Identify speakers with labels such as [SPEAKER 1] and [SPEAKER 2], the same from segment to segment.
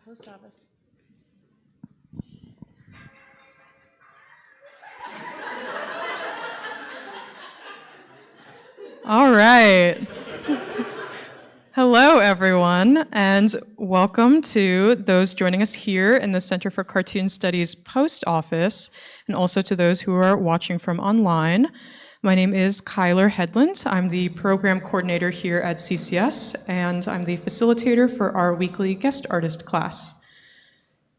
[SPEAKER 1] post office. All right. Hello, everyone, and welcome to those joining us here in the Center for Cartoon Studies post office, and also to those who are watching from online. My name is Kyler Headland. I'm the program coordinator here at CCS, and I'm the facilitator for our weekly guest artist class.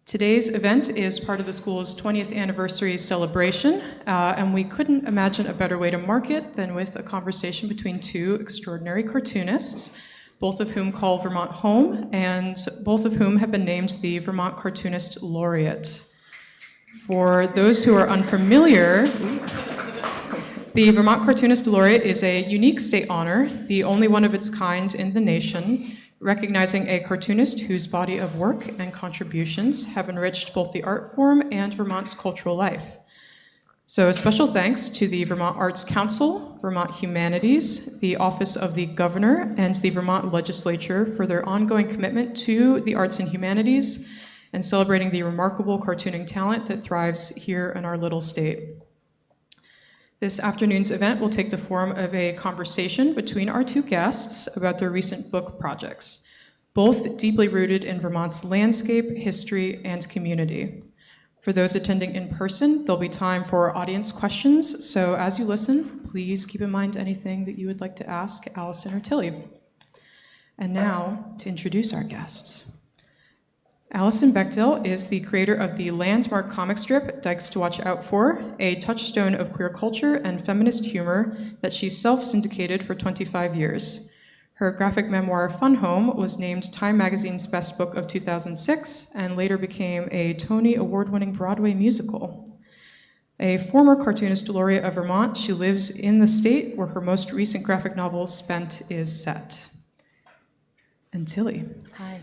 [SPEAKER 1] Today's event is part of the school's 20th anniversary celebration, and we couldn't imagine a better way to mark it than with a conversation between two extraordinary cartoonists, both of whom call Vermont home, and both of whom have been named the Vermont Cartoonist Laureate. For those who are unfamiliar, the Vermont Cartoonist Laureate is a unique state honor, the only one of its kind in the nation, recognizing a cartoonist whose body of work and contributions have enriched both the art form and Vermont's cultural life. So a special thanks to the Vermont Arts Council, Vermont Humanities, the Office of the Governor, and the Vermont Legislature for their ongoing commitment to the arts and humanities and celebrating the remarkable cartooning talent that thrives here in our little state. This afternoon's event will take the form of a conversation between our two guests about their recent book projects, both deeply rooted in Vermont's landscape, history, and community. For those attending in person, there'll be time for audience questions, so as you listen, please keep in mind anything that you would like to ask Alison or Tillie. And now, to introduce our guests. Alison Bechdel is the creator of the landmark comic strip Dykes to Watch Out For, a touchstone of queer culture and feminist humor that she self-syndicated for 25 years. Her graphic memoir, Fun Home, was named Time Magazine's Best Book of 2006 and later became a Tony Award-winning Broadway musical. A former cartoonist laureate of Vermont, she lives in the state where her most recent graphic novel, Spent, is set. And Tillie.
[SPEAKER 2] Hi.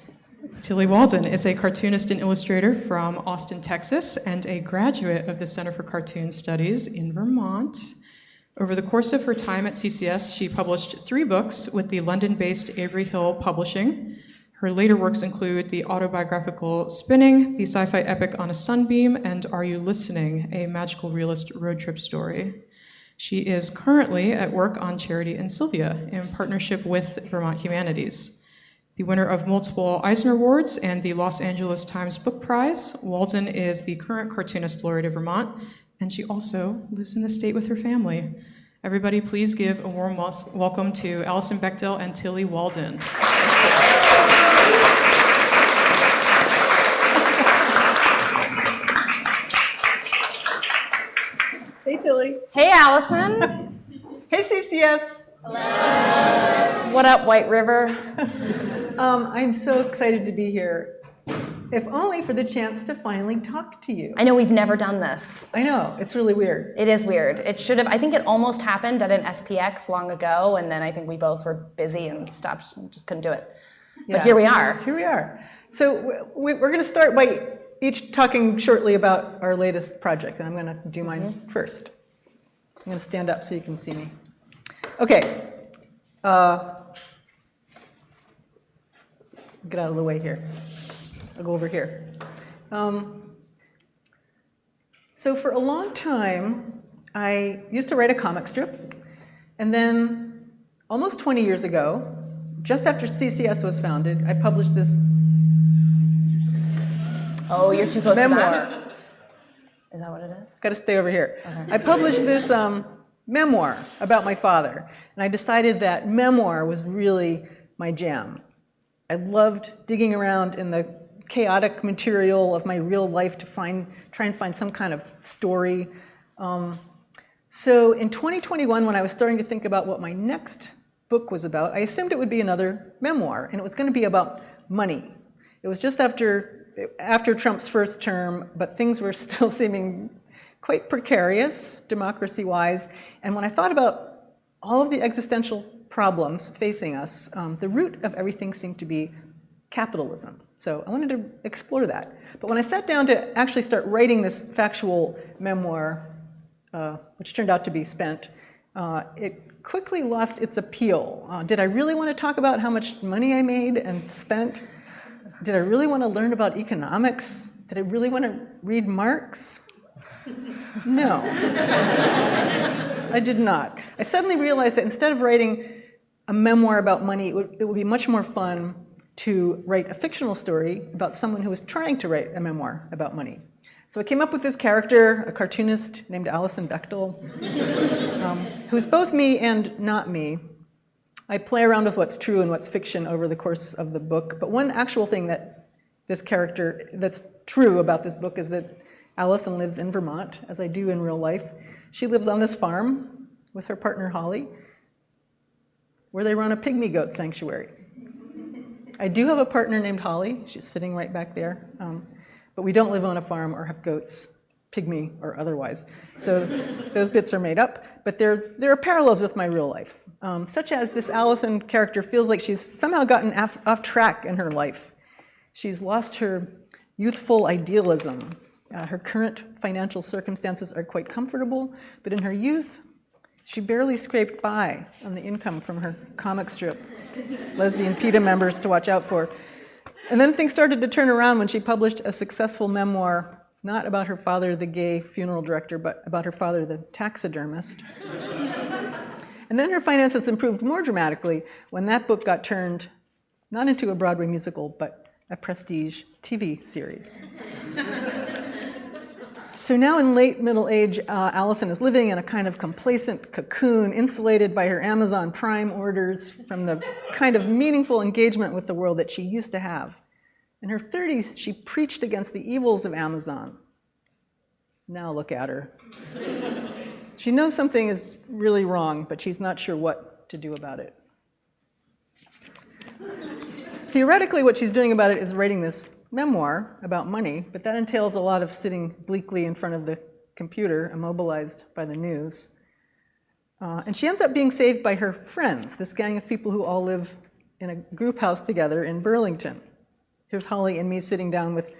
[SPEAKER 1] Tillie Walden is a cartoonist and illustrator from Austin, Texas, and a graduate of the Center for Cartoon Studies in Vermont. Over the course of her time at CCS, she published 3 books with the London-based Avery Hill Publishing. Her later works include the autobiographical Spinning, the sci-fi epic On a Sunbeam, and Are You Listening?, a magical realist road trip story. She is currently at work on Charity and Sylvia in partnership with Vermont Humanities. The winner of multiple Eisner Awards and the Los Angeles Times Book Prize, Walden is the current Cartoonist Laureate of Vermont, and she also lives in the state with her family. Everybody, please give a warm welcome to Alison Bechdel and Tillie Walden.
[SPEAKER 3] Hey, Tillie.
[SPEAKER 2] Hey, Allison.
[SPEAKER 3] Hey, CCS.
[SPEAKER 2] Hello. What up, White River?
[SPEAKER 3] I'm so excited to be here, if only for the chance to finally talk to you.
[SPEAKER 2] I know we've never done this.
[SPEAKER 3] I know, it's really weird.
[SPEAKER 2] It is weird. It should have, I think it almost happened at an SPX long ago, and then I think we both were busy and stopped, and just couldn't do it.
[SPEAKER 3] Yeah.
[SPEAKER 2] But here we are.
[SPEAKER 3] Here we are. So we're going to start by each talking shortly about our latest project, and I'm going to do mine first. I'm going to stand up so you can see me. Okay. Get out of the way here. I'll go over here. So for a long time, I used to write a comic strip, and then almost 20 years ago, just after CCS was founded, I published this
[SPEAKER 2] Oh, you're too close
[SPEAKER 3] memoir.
[SPEAKER 2] to that? Is that what it is?
[SPEAKER 3] Got to stay over here.
[SPEAKER 2] Okay.
[SPEAKER 3] I published this memoir about my father, and I decided that memoir was really my jam. I loved digging around in the chaotic material of my real life to try and find some kind of story. So in 2021, when I was starting to think about what my next book was about, I assumed it would be another memoir, and it was going to be about money. It was just after Trump's first term, but things were still seeming quite precarious, democracy-wise. And when I thought about all of the existential problems facing us, the root of everything seemed to be capitalism. So I wanted to explore that. But when I sat down to actually start writing this factual memoir, which turned out to be Spent, it quickly lost its appeal. Did I really want to talk about how much money I made and spent? Did I really want to learn about economics? Did I really want to read Marx? No, I did not. I suddenly realized that instead of writing a memoir about money, it would be much more fun to write a fictional story about someone who was trying to write a memoir about money. So I came up with this character, a cartoonist named Alison Bechdel, who's both me and not me. I play around with what's true and what's fiction over the course of the book, but one actual thing that this character, that's true about this book, is that Alison lives in Vermont, as I do in real life. She lives on this farm with her partner Holly, where they run a pygmy goat sanctuary. I do have a partner named Holly. She's sitting right back there. But we don't live on a farm or have goats, pygmy or otherwise. So those bits are made up. But there are parallels with my real life, such as this Alison character feels like she's somehow gotten off track in her life. She's lost her youthful idealism. Her current financial circumstances are quite comfortable, but in her youth, she barely scraped by on the income from her comic strip, Lesbian PETA members to watch out for. And then things started to turn around when she published a successful memoir, not about her father, the gay funeral director, but about her father, the taxidermist. And then her finances improved more dramatically when that book got turned not into a Broadway musical, but a prestige TV series. So now in late middle age, Alison is living in a kind of complacent cocoon, insulated by her Amazon Prime orders from the kind of meaningful engagement with the world that she used to have. In her 30s, she preached against the evils of Amazon. Now look at her. She knows something is really wrong, but she's not sure what to do about it. Theoretically, what she's doing about it is writing this memoir about money, but that entails a lot of sitting bleakly in front of the computer, immobilized by the news. And she ends up being saved by her friends, this gang of people who all live in a group house together in Burlington. Here's Holly and me sitting down with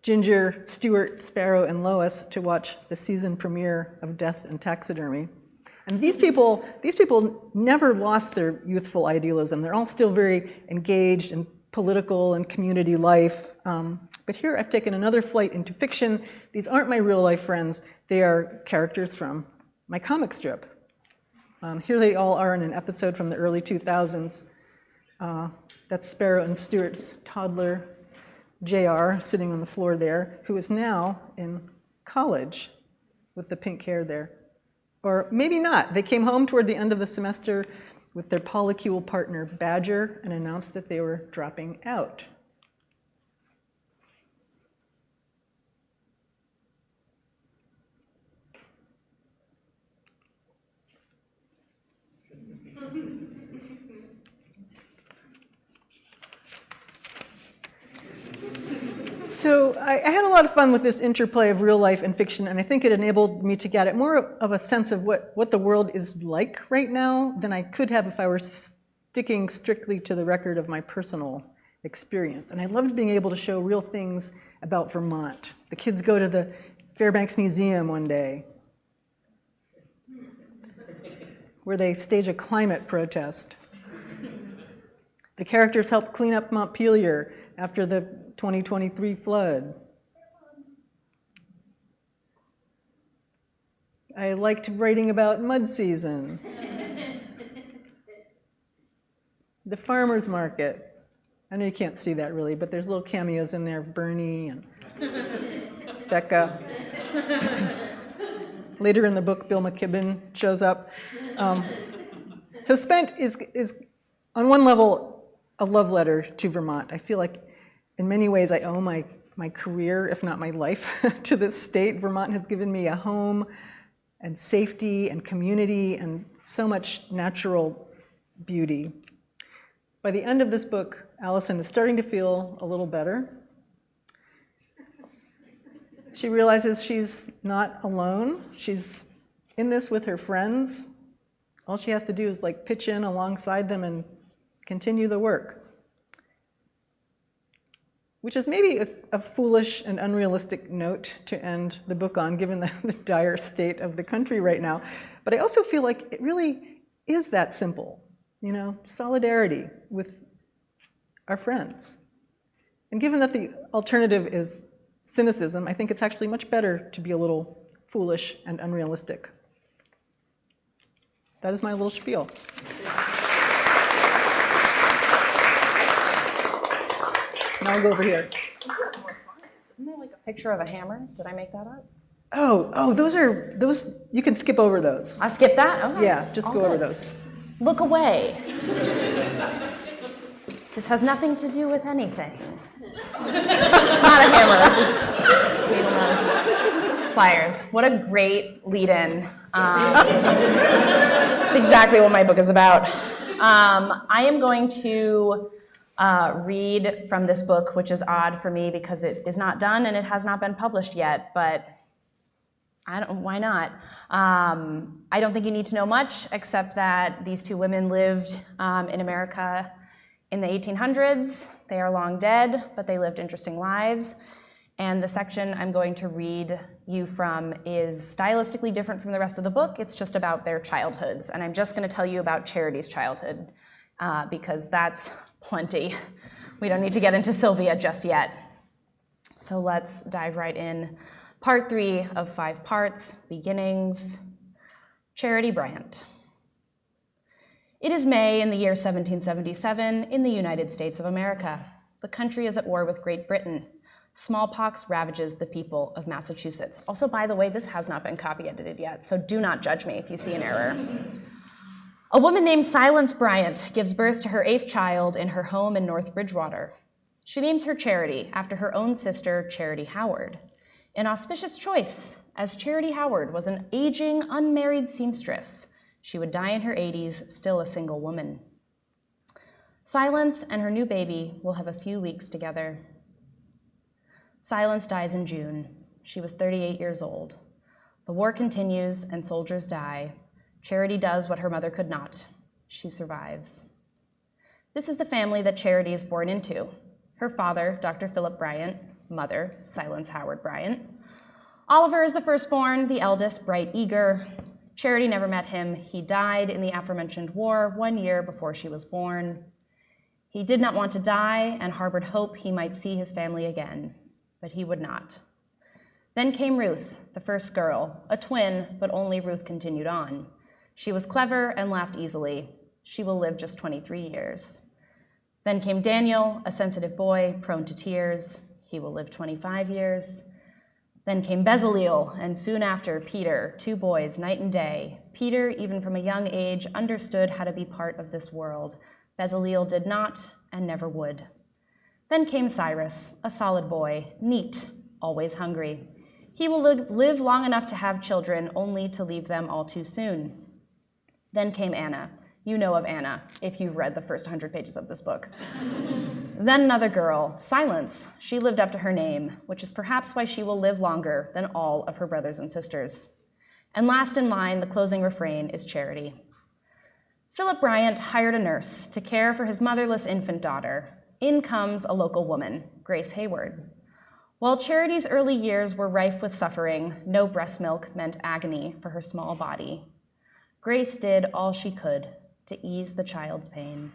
[SPEAKER 3] Ginger, Stuart, Sparrow, and Lois to watch the season premiere of Death and Taxidermy. And these people never lost their youthful idealism. They're all still very engaged in political and community life. But here I've taken another flight into fiction. These aren't my real life friends. They are characters from my comic strip. Here they all are in an episode from the early 2000s. That's Sparrow and Stuart's toddler, JR, sitting on the floor there, who is now in college with the pink hair there. Or maybe not. They came home toward the end of the semester with their polycule partner, Badger, and announced that they were dropping out. So I had a lot of fun with this interplay of real life and fiction, and I think it enabled me to get at more of a sense of what the world is like right now than I could have if I were sticking strictly to the record of my personal experience. And I loved being able to show real things about Vermont. The kids go to the Fairbanks Museum one day, where they stage a climate protest. The characters help clean up Montpelier after the 2023 flood. I liked writing about mud season. The farmer's market. I know you can't see that really, but there's little cameos in there of Bernie and Becca. Later in the book, Bill McKibben shows up. So Spent is on one level a love letter to Vermont. I feel like in many ways I owe my career, if not my life, to this state. Vermont has given me a home and safety and community and so much natural beauty. By the end of this book, Alison is starting to feel a little better. She realizes she's not alone. She's in this with her friends. All she has to do is pitch in alongside them and continue the work. Which is maybe a foolish and unrealistic note to end the book on, given the dire state of the country right now. But I also feel like it really is that simple, solidarity with our friends. And given that the alternative is cynicism, I think it's actually much better to be a little foolish and unrealistic. That is my little spiel. Now I'll go over here.
[SPEAKER 2] Isn't there like a picture of a hammer? Did I make that up?
[SPEAKER 3] Oh, those, you can skip over those.
[SPEAKER 2] I skipped that? Okay.
[SPEAKER 3] Yeah, just
[SPEAKER 2] All
[SPEAKER 3] go over
[SPEAKER 2] good.
[SPEAKER 3] those.
[SPEAKER 2] Look away. This has nothing to do with anything. It's not a hammer. It's needle nose pliers. What a great lead-in. It's exactly what my book is about. I am going to read from this book, which is odd for me because it is not done and it has not been published yet, but why not? I don't think you need to know much except that these two women lived in America in the 1800s. They are long dead, but they lived interesting lives. And the section I'm going to read you from is stylistically different from the rest of the book. It's just about their childhoods. And I'm just going to tell you about Charity's childhood because that's plenty. We don't need to get into Sylvia just yet. So let's dive right in. Part 3 of 5 parts, beginnings. Charity Bryant. It is May in the year 1777 in the United States of America. The country is at war with Great Britain. Smallpox ravages the people of Massachusetts. Also, by the way, this has not been copy edited yet, so do not judge me if you see an error. A woman named Silence Bryant gives birth to her 8th child in her home in North Bridgewater. She names her Charity after her own sister, Charity Howard. An auspicious choice, as Charity Howard was an aging, unmarried seamstress. She would die in her 80s, still a single woman. Silence and her new baby will have a few weeks together. Silence dies in June. She was 38 years old. The war continues and soldiers die. Charity does what her mother could not. She survives. This is the family that Charity is born into. Her father, Dr. Philip Bryant, mother, Silence Howard Bryant. Oliver is the firstborn, the eldest, bright, eager. Charity never met him. He died in the aforementioned war 1 year before she was born. He did not want to die and harbored hope he might see his family again, but he would not. Then came Ruth, the first girl, a twin, but only Ruth continued on. She was clever and laughed easily. She will live just 23 years. Then came Daniel, a sensitive boy, prone to tears. He will live 25 years. Then came Bezaleel, and soon after, Peter, 2 boys, night and day. Peter, even from a young age, understood how to be part of this world. Bezaleel did not and never would. Then came Cyrus, a solid boy, neat, always hungry. He will live long enough to have children, only to leave them all too soon. Then came Anna. You know of Anna, if you've read the first 100 pages of this book. Then another girl, Silence. She lived up to her name, which is perhaps why she will live longer than all of her brothers and sisters. And last in line, the closing refrain is Charity. Philip Bryant hired a nurse to care for his motherless infant daughter. In comes a local woman, Grace Hayward. While Charity's early years were rife with suffering, no breast milk meant agony for her small body. Grace did all she could to ease the child's pain.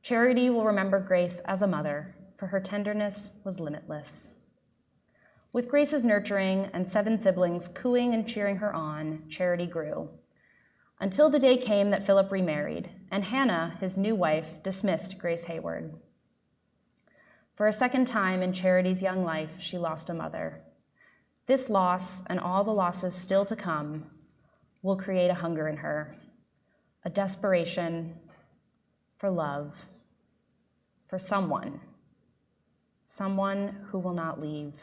[SPEAKER 2] Charity will remember Grace as a mother, for her tenderness was limitless. With Grace's nurturing and 7 siblings cooing and cheering her on, Charity grew, until the day came that Philip remarried, and Hannah, his new wife, dismissed Grace Hayward. For a second time in Charity's young life, she lost a mother. This loss, and all the losses still to come, will create a hunger in her, a desperation for love, for someone who will not leave.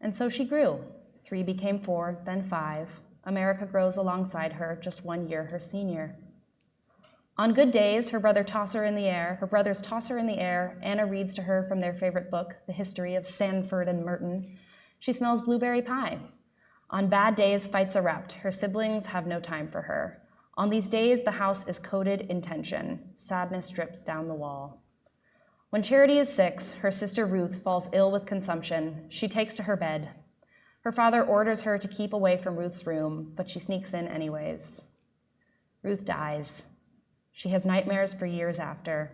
[SPEAKER 2] And so she grew. 3 became 4, then 5. America grows alongside her, just 1 year her senior. On good days, her brothers toss her in the air. Anna reads to her from their favorite book, The History of Sandford and Merton. She smells blueberry pie. On bad days, fights erupt. Her siblings have no time for her. On these days, the house is coated in tension. Sadness drips down the wall. When Charity is 6, her sister Ruth falls ill with consumption. She takes to her bed. Her father orders her to keep away from Ruth's room, but she sneaks in anyways. Ruth dies. She has nightmares for years after.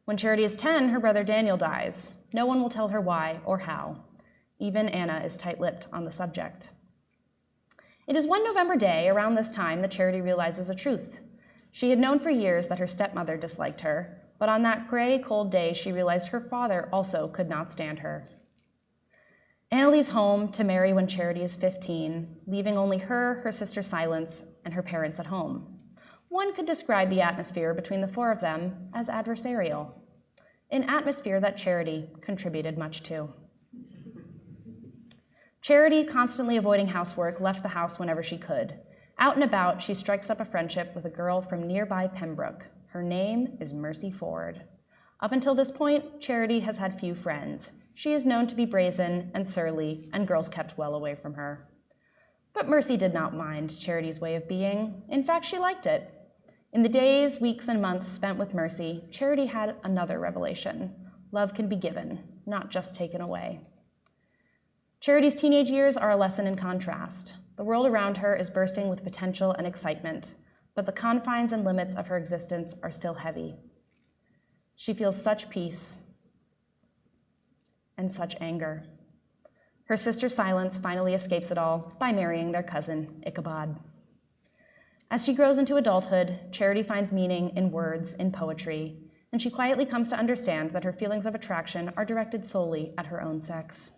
[SPEAKER 2] When Charity is 10, her brother Daniel dies. No one will tell her why or how. Even Anna is tight-lipped on the subject. It is one November day around this time that Charity realizes a truth. She had known for years that her stepmother disliked her, but on that gray, cold day, she realized her father also could not stand her. Anna leaves home to marry when Charity is 15, leaving only her sister Silence, and her parents at home. One could describe the atmosphere between the four of them as adversarial, an atmosphere that Charity contributed much to. Charity, constantly avoiding housework, left the house whenever she could. Out and about, she strikes up a friendship with a girl from nearby Pembroke. Her name is Mercy Ford. Up until this point, Charity has had few friends. She is known to be brazen and surly, and girls kept well away from her. But Mercy did not mind Charity's way of being. In fact, she liked it. In the days, weeks, and months spent with Mercy, Charity had another revelation. Love can be given, not just taken away. Charity's teenage years are a lesson in contrast. The world around her is bursting with potential and excitement, but the confines and limits of her existence are still heavy. She feels such peace and such anger. Her sister Silence finally escapes it all by marrying their cousin, Ichabod. As she grows into adulthood, Charity finds meaning in words, in poetry, and she quietly comes to understand that her feelings of attraction are directed solely at her own sex.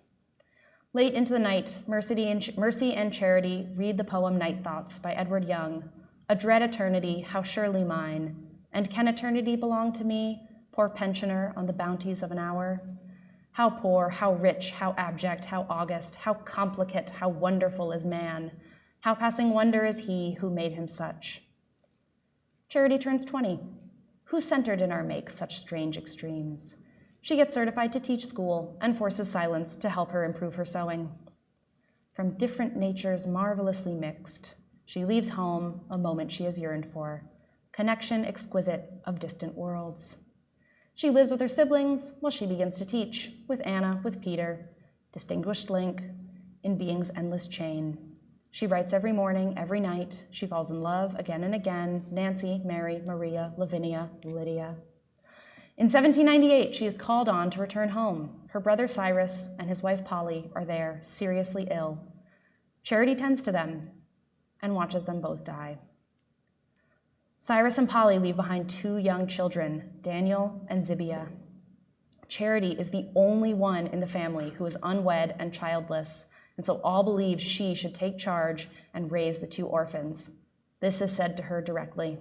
[SPEAKER 2] Late into the night, Mercy and Charity read the poem Night Thoughts by Edward Young, a dread eternity, how surely mine, and can eternity belong to me, poor pensioner on the bounties of an hour? How poor, how rich, how abject, how august, how complicate, how wonderful is man, how passing wonder is he who made him such. Charity turns 20. Who centered in our make such strange extremes? She gets certified to teach school and forces Silence to help her improve her sewing. From different natures marvelously mixed, she leaves home, a moment she has yearned for, connection exquisite of distant worlds. She lives with her siblings while she begins to teach, with Anna, with Peter, distinguished link in being's endless chain. She writes every morning, every night. She falls in love again and again, Nancy, Mary, Maria, Lavinia, Lydia. In 1798, she is called on to return home. Her brother Cyrus and his wife Polly are there, seriously ill. Charity tends to them and watches them both die. Cyrus and Polly leave behind 2 young children, Daniel and Zibia. Charity is the only one in the family who is unwed and childless, and so all believe she should take charge and raise the 2 orphans. This is said to her directly.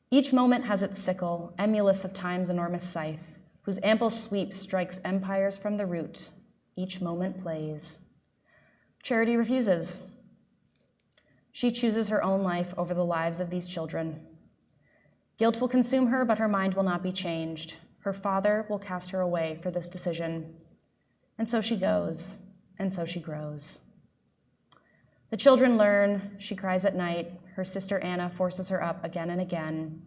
[SPEAKER 2] Each moment has its sickle, emulous of time's enormous scythe, whose ample sweep strikes empires from the root. Each moment plays. Charity refuses. She chooses her own life over the lives of these children. Guilt will consume her, but her mind will not be changed. Her father will cast her away for this decision. And so she goes, and so she grows. The children learn, she cries at night. Her sister Anna forces her up again and again.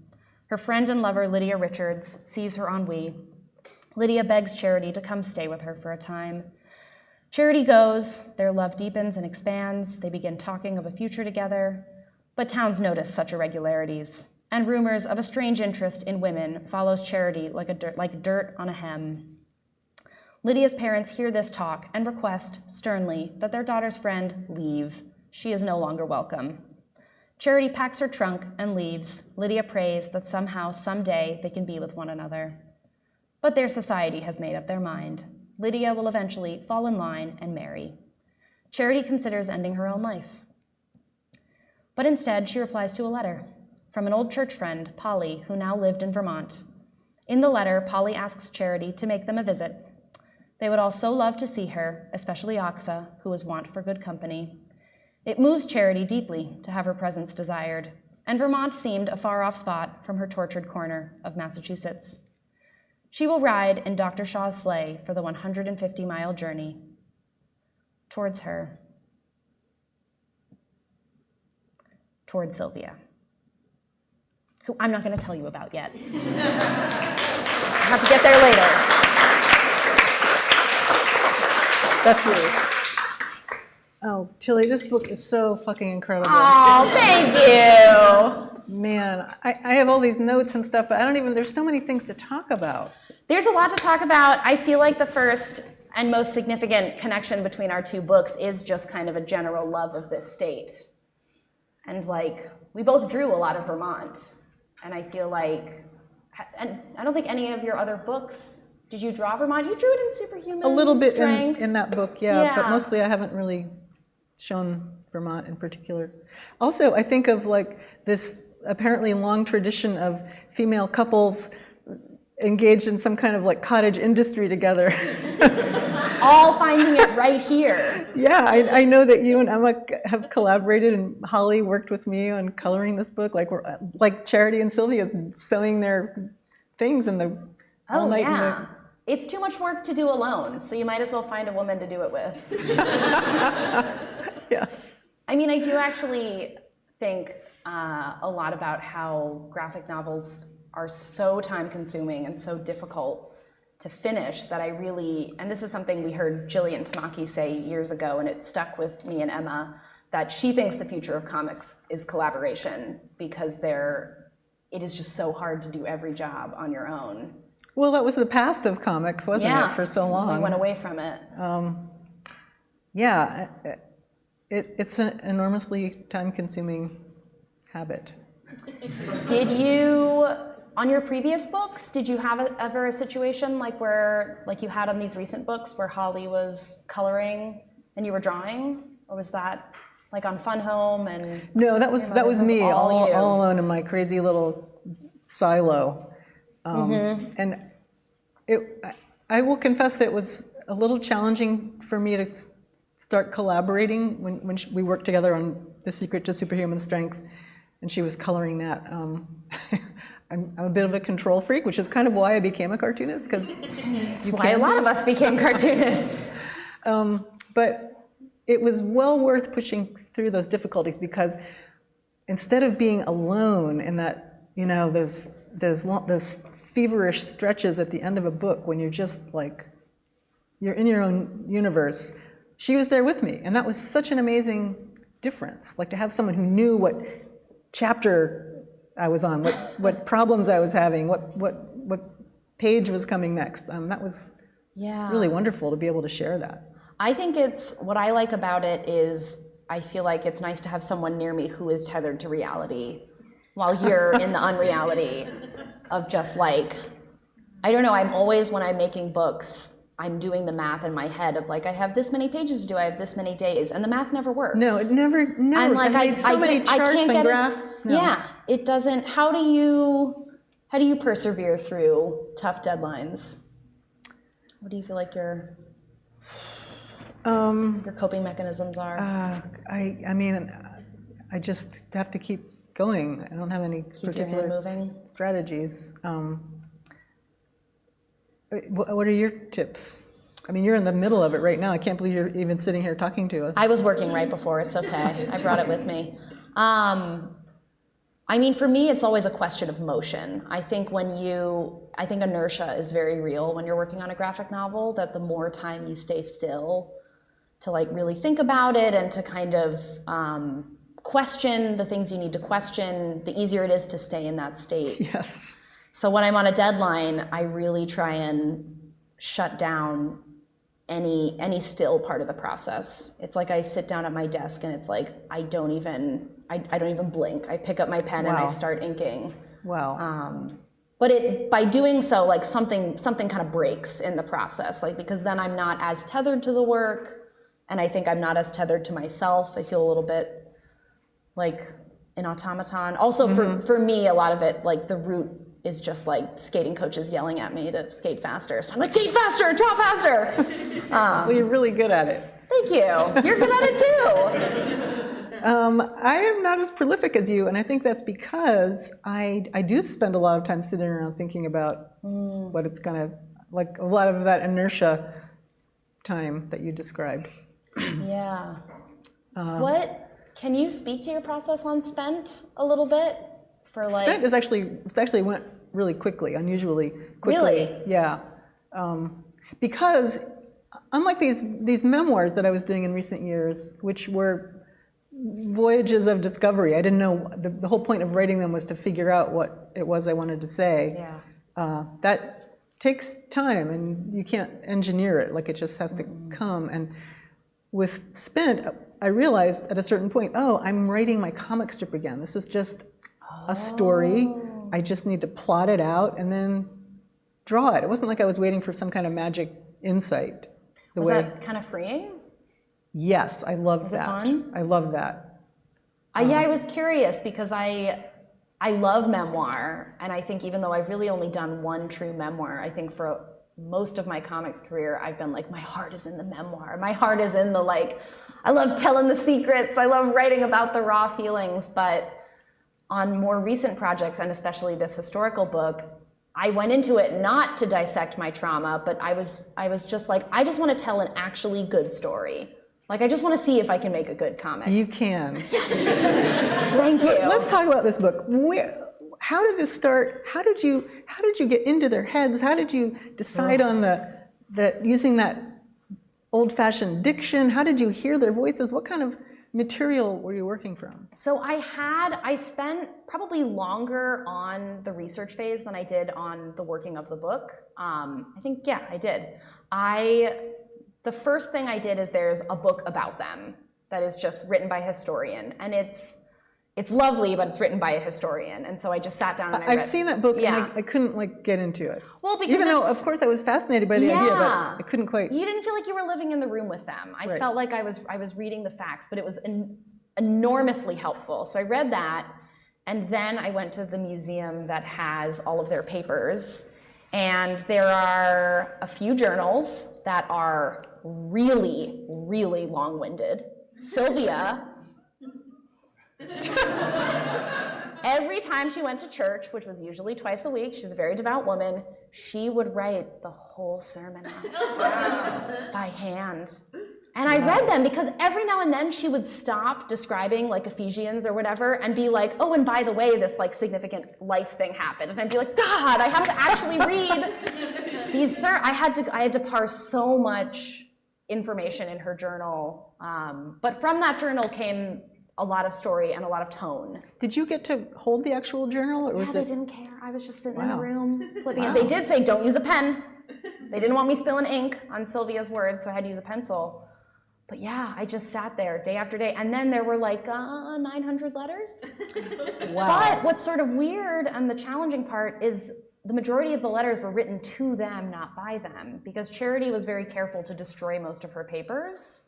[SPEAKER 2] Her friend and lover Lydia Richards sees her ennui. Lydia begs Charity to come stay with her for a time. Charity goes, their love deepens and expands. They begin talking of a future together. But towns notice such irregularities, and rumors of a strange interest in women follows Charity like dirt on a hem. Lydia's parents hear this talk and request, sternly, that their daughter's friend leave. She is no longer welcome. Charity packs her trunk and leaves. Lydia prays that somehow, someday, they can be with one another. But their society has made up their mind. Lydia will eventually fall in line and marry. Charity considers ending her own life. But instead, she replies to a letter from an old church friend, Polly, who now lived in Vermont. In the letter, Polly asks Charity to make them a visit. They would all so love to see her, especially Oxa, who was wont for good company. It moves Charity deeply to have her presence desired, and Vermont seemed a far-off spot from her tortured corner of Massachusetts. She will ride in Dr. Shaw's sleigh for the 150-mile journey towards her, towards Sylvia, who I'm not going to tell you about yet. I'll have to get there later.
[SPEAKER 3] That's really Oh, Tillie, this book is so fucking incredible.
[SPEAKER 2] Oh, thank you.
[SPEAKER 3] Man, I have all these notes and stuff, but there's so many things to talk about.
[SPEAKER 2] There's a lot to talk about. I feel like the first and most significant connection between our two books is just kind of a general love of this state. And like, we both drew a lot of Vermont. And I feel like, and I don't think any of your other books, did you draw Vermont? You drew it in Superhuman
[SPEAKER 3] A little bit
[SPEAKER 2] strength.
[SPEAKER 3] in that book, yeah, but mostly I haven't really shown Vermont in particular. Also, I think of like this apparently long tradition of female couples engaged in some kind of like cottage industry together.
[SPEAKER 2] All finding it right here.
[SPEAKER 3] Yeah, I know that you and Emma have collaborated, and Holly worked with me on coloring this book. Like Charity and Sylvia sewing their things in the all night.
[SPEAKER 2] Yeah. It's too much work to do alone, so you might as well find a woman to do it with.
[SPEAKER 3] Yes.
[SPEAKER 2] I mean, I do actually think a lot about how graphic novels are so time-consuming and so difficult to finish that I really, and this is something we heard Jillian Tamaki say years ago, and it stuck with me and Emma, that she thinks the future of comics is collaboration because it is just so hard to do every job on your own.
[SPEAKER 3] Well, that was the past of comics, wasn't it, for so long?
[SPEAKER 2] We went away from it.
[SPEAKER 3] Yeah, it's an enormously time-consuming habit.
[SPEAKER 2] Did you, on your previous books, did you have ever a situation like you had on these recent books where Holly was coloring and you were drawing? Or was that like on Fun Home and?
[SPEAKER 3] No, that was me, all alone in my crazy little silo. And I will confess that it was a little challenging for me to start collaborating when we worked together on The Secret to Superhuman Strength, and she was coloring that. I'm a bit of a control freak, which is kind of why I became a cartoonist, because
[SPEAKER 2] that's why a lot of us became cartoonists.
[SPEAKER 3] But it was well worth pushing through those difficulties, because instead of being alone in that, those feverish stretches at the end of a book when you're just like, you're in your own universe, she was there with me. And that was such an amazing difference. Like to have someone who knew what chapter I was on, what problems I was having, what page was coming next. That was really wonderful to be able to share that.
[SPEAKER 2] I think what I like about it is I feel like it's nice to have someone near me who is tethered to reality while you're in the unreality of just like, I don't know, I'm always, when I'm making books, I'm doing the math in my head of like, I have this many pages to do, I have this many days, and the math never works.
[SPEAKER 3] No, it never.
[SPEAKER 2] I'm like,
[SPEAKER 3] I made so many charts and graphs.
[SPEAKER 2] No. Yeah, it doesn't. How do you persevere through tough deadlines? What do you feel like your coping mechanisms are?
[SPEAKER 3] I mean, I just have to keep going. I don't have any particular strategies. What are your tips? I mean, you're in the middle of it right now. I can't believe you're even sitting here talking to us.
[SPEAKER 2] I was working right before. It's okay. I brought it with me. I mean, for me, it's always a question of motion. I think inertia is very real when you're working on a graphic novel, that the more time you stay still to like really think about it and to kind of question the things you need to question, the easier it is to stay in that state.
[SPEAKER 3] Yes.
[SPEAKER 2] So when I'm on a deadline, I really try and shut down any still part of the process. It's like I sit down at my desk and it's like I don't even blink. I pick up my pen and I start inking.
[SPEAKER 3] Wow.
[SPEAKER 2] But by doing so, like something kind of breaks in the process, like because then I'm not as tethered to the work, and I think I'm not as tethered to myself. I feel a little bit like an automaton. Also, for me, a lot of it, like the root is just like skating coaches yelling at me to skate faster. So I'm like, skate faster, draw faster.
[SPEAKER 3] Well, you're really good at it.
[SPEAKER 2] Thank you. You're good at it too.
[SPEAKER 3] I am not as prolific as you, and I think that's because I do spend a lot of time sitting around thinking about what it's gonna, like a lot of that inertia time that you described.
[SPEAKER 2] Yeah. Can you speak to your process on Spent a little bit?
[SPEAKER 3] Spent is actually went really quickly, unusually quickly.
[SPEAKER 2] Really?
[SPEAKER 3] Yeah. Because unlike these memoirs that I was doing in recent years, which were voyages of discovery, I didn't know, the whole point of writing them was to figure out what it was I wanted to say.
[SPEAKER 2] Yeah.
[SPEAKER 3] That takes time, and you can't engineer it, like it just has to come. And with Spent, I realized at a certain point, oh, I'm writing my comic strip again. This is just a story. I just need to plot it out and then draw it. It wasn't like I was waiting for some kind of magic insight.
[SPEAKER 2] Was that kind of freeing?
[SPEAKER 3] Yes, I loved that.
[SPEAKER 2] Was it fun?
[SPEAKER 3] I loved that.
[SPEAKER 2] Yeah, I was curious because I love memoir, and I think even though I've really only done one true memoir, I think for most of my comics career, I've been like, my heart is in the memoir. My heart is in the, like, I love telling the secrets. I love writing about the raw feelings. But on more recent projects, and especially this historical book, I went into it not to dissect my trauma, but I was just like, I just want to tell an actually good story. Like, I just want to see if I can make a good comic.
[SPEAKER 3] You can.
[SPEAKER 2] Yes. Thank you.
[SPEAKER 3] Let's talk about this book. How did this start? How did you get into their heads? How did you decide on the using that old-fashioned diction? How did you hear their voices? What kind of material were you working from?
[SPEAKER 2] So I spent probably longer on the research phase than I did on the working of the book. I think, yeah, I did. The first thing I did is there's a book about them that is just written by a historian, and it's lovely, but it's written by a historian. And so I just sat down and
[SPEAKER 3] I've seen that book,
[SPEAKER 2] yeah.
[SPEAKER 3] and I couldn't get into it.
[SPEAKER 2] Well, because
[SPEAKER 3] even though, of course, I was fascinated by the idea, but I couldn't quite.
[SPEAKER 2] You didn't feel like you were living in the room with them. I
[SPEAKER 3] Right.
[SPEAKER 2] felt like I was reading the facts, but it was enormously helpful. So I read that, and then I went to the museum that has all of their papers. And there are a few journals that are really, really long-winded. Sylvia, every time she went to church, which was usually twice a week, she's a very devout woman, she would write the whole sermon out by hand. And I read them because every now and then she would stop describing like Ephesians or whatever and be like, oh, and by the way, this like significant life thing happened. And I'd be like, God, I have to actually read these. I had to parse so much information in her journal. But from that journal came a lot of story and a lot of tone.
[SPEAKER 3] Did you get to hold the actual journal, or was
[SPEAKER 2] Yeah,
[SPEAKER 3] it?
[SPEAKER 2] they didn't care. I was just sitting in the
[SPEAKER 3] Wow.
[SPEAKER 2] room flipping
[SPEAKER 3] Wow.
[SPEAKER 2] it. They did say, don't use a pen. They didn't want me spilling ink on Sylvia's words, so I had to use a pencil. But yeah, I just sat there day after day. And then there were like 900 letters.
[SPEAKER 3] Wow.
[SPEAKER 2] But what's sort of weird and the challenging part is the majority of the letters were written to them, not by them, because Charity was very careful to destroy most of her papers.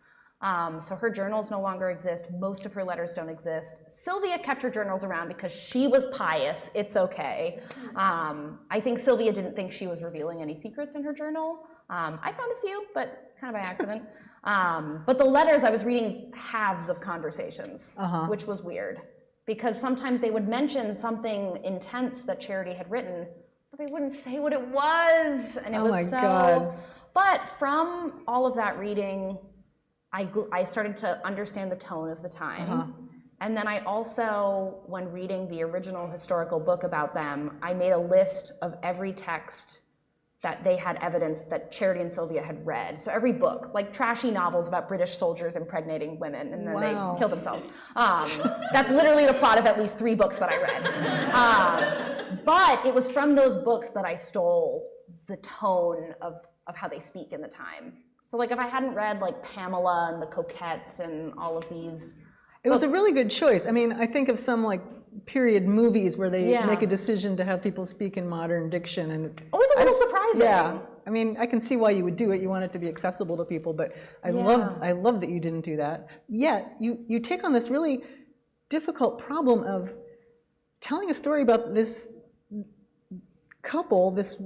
[SPEAKER 2] So her journals no longer exist. Most of her letters don't exist. Sylvia kept her journals around because she was pious. It's okay. I think Sylvia didn't think she was revealing any secrets in her journal. I found a few, but kind of by accident. But the letters, I was reading halves of conversations, which was weird. Because sometimes they would mention something intense that Charity had written, but they wouldn't say what it was. And it was
[SPEAKER 3] my
[SPEAKER 2] so...
[SPEAKER 3] God.
[SPEAKER 2] But from all of that reading, I started to understand the tone of the time. And then I also, when reading the original historical book about them, I made a list of every text that they had evidence that Charity and Sylvia had read. So every book, like trashy novels about British soldiers impregnating women and then
[SPEAKER 3] Wow.
[SPEAKER 2] they killed themselves. That's literally the plot of at least 3 books that I read. But it was from those books that I stole the tone of how they speak in the time. So like if I hadn't read like Pamela and The Coquette and all of these.
[SPEAKER 3] It was a really good choice. I mean, I think of some like period movies where they make a decision to have people speak in modern diction, and it's
[SPEAKER 2] always a little surprising.
[SPEAKER 3] Yeah, I mean, I can see why you would do it. You want it to be accessible to people, but I love that you didn't do that. Yet you take on this really difficult problem of telling a story about this couple, this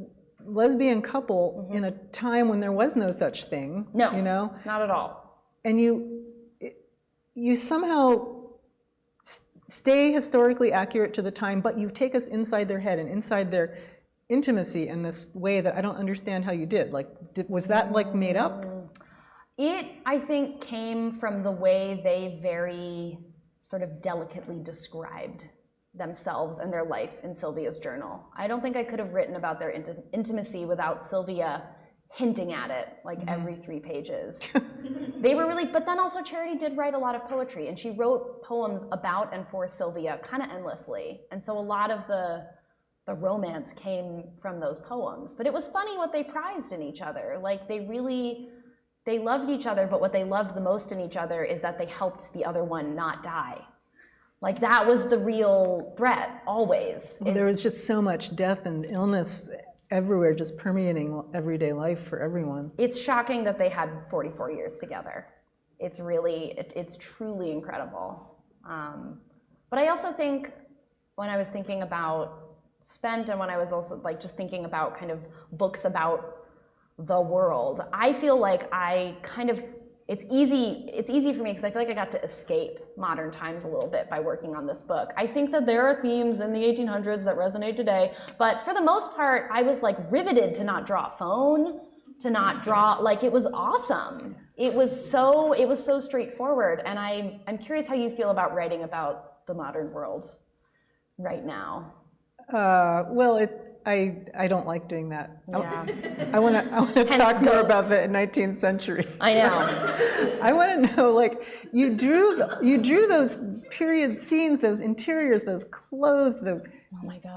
[SPEAKER 3] lesbian couple, in a time when there was no such thing.
[SPEAKER 2] No,
[SPEAKER 3] you know,
[SPEAKER 2] not at all.
[SPEAKER 3] And you somehow stay historically accurate to the time, but you take us inside their head and inside their intimacy in this way that I don't understand how you did. Like, was that like made up?
[SPEAKER 2] It, I think, came from the way they very sort of delicately described themselves and their life in Sylvia's journal. I don't think I could have written about their intimacy without Sylvia hinting at it like every 3 pages. They were really, but then also Charity did write a lot of poetry, and she wrote poems about and for Sylvia kind of endlessly. And so a lot of the romance came from those poems. But it was funny what they prized in each other. Like they loved each other, but what they loved the most in each other is that they helped the other one not die. Like that was the real threat, always.
[SPEAKER 3] Well, there was just so much death and illness everywhere, just permeating everyday life for everyone.
[SPEAKER 2] It's shocking that they had 44 years together. It's really, it's truly incredible. But I also think when I was thinking about Spent, and when I was also like just thinking about kind of books about the world, I feel like I kind of, it's easy for me because I feel like I got to escape modern times a little bit by working on this book. I think that there are themes in the 1800s that resonate today, but for the most part, I was like riveted to not draw a phone, to not draw, like it was awesome. It was so straightforward, and I'm curious how you feel about writing about the modern world right now.
[SPEAKER 3] Well, I don't like doing that.
[SPEAKER 2] Yeah.
[SPEAKER 3] I want to talk more about the 19th century.
[SPEAKER 2] I know.
[SPEAKER 3] I want to know, like, you drew those period scenes, those interiors, those clothes, the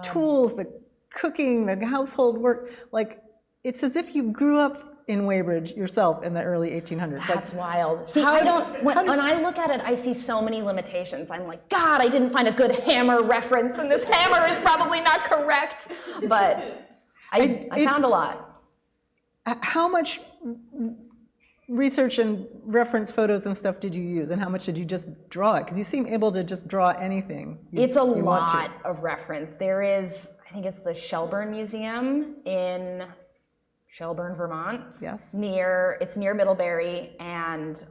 [SPEAKER 3] tools, the cooking, the household work. Like, it's as if you grew up in Weybridge yourself in the early 1800s.
[SPEAKER 2] That's wild. See, when I look at it, I see so many limitations. I'm like, God, I didn't find a good hammer reference, and this hammer is probably not correct. But I found a lot.
[SPEAKER 3] How much research and reference photos and stuff did you use, and how much did you just draw it? Because you seem able to just draw anything.
[SPEAKER 2] It's a lot of reference. There is, I think it's the Shelburne Museum in Shelburne, Vermont.
[SPEAKER 3] Yes.
[SPEAKER 2] It's near Middlebury, and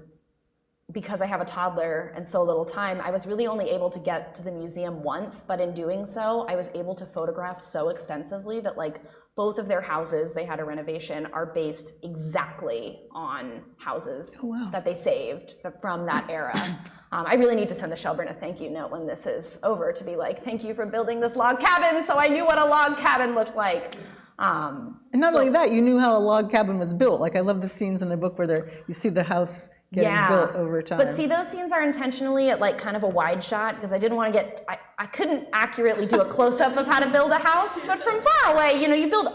[SPEAKER 2] because I have a toddler and so little time, I was really only able to get to the museum once, but in doing so, I was able to photograph so extensively that like both of their houses, they had a renovation, are based exactly on houses that they saved from that era. I really need to send the Shelburne a thank you note when this is over to be like, thank you for building this log cabin so I knew what a log cabin looked like.
[SPEAKER 3] And not only that, you knew how a log cabin was built. Like I love the scenes in the book where you see the house getting built over time.
[SPEAKER 2] But see, those scenes are intentionally at like kind of a wide shot because I didn't want to get, I couldn't accurately do a close-up of how to build a house, but from far away, you build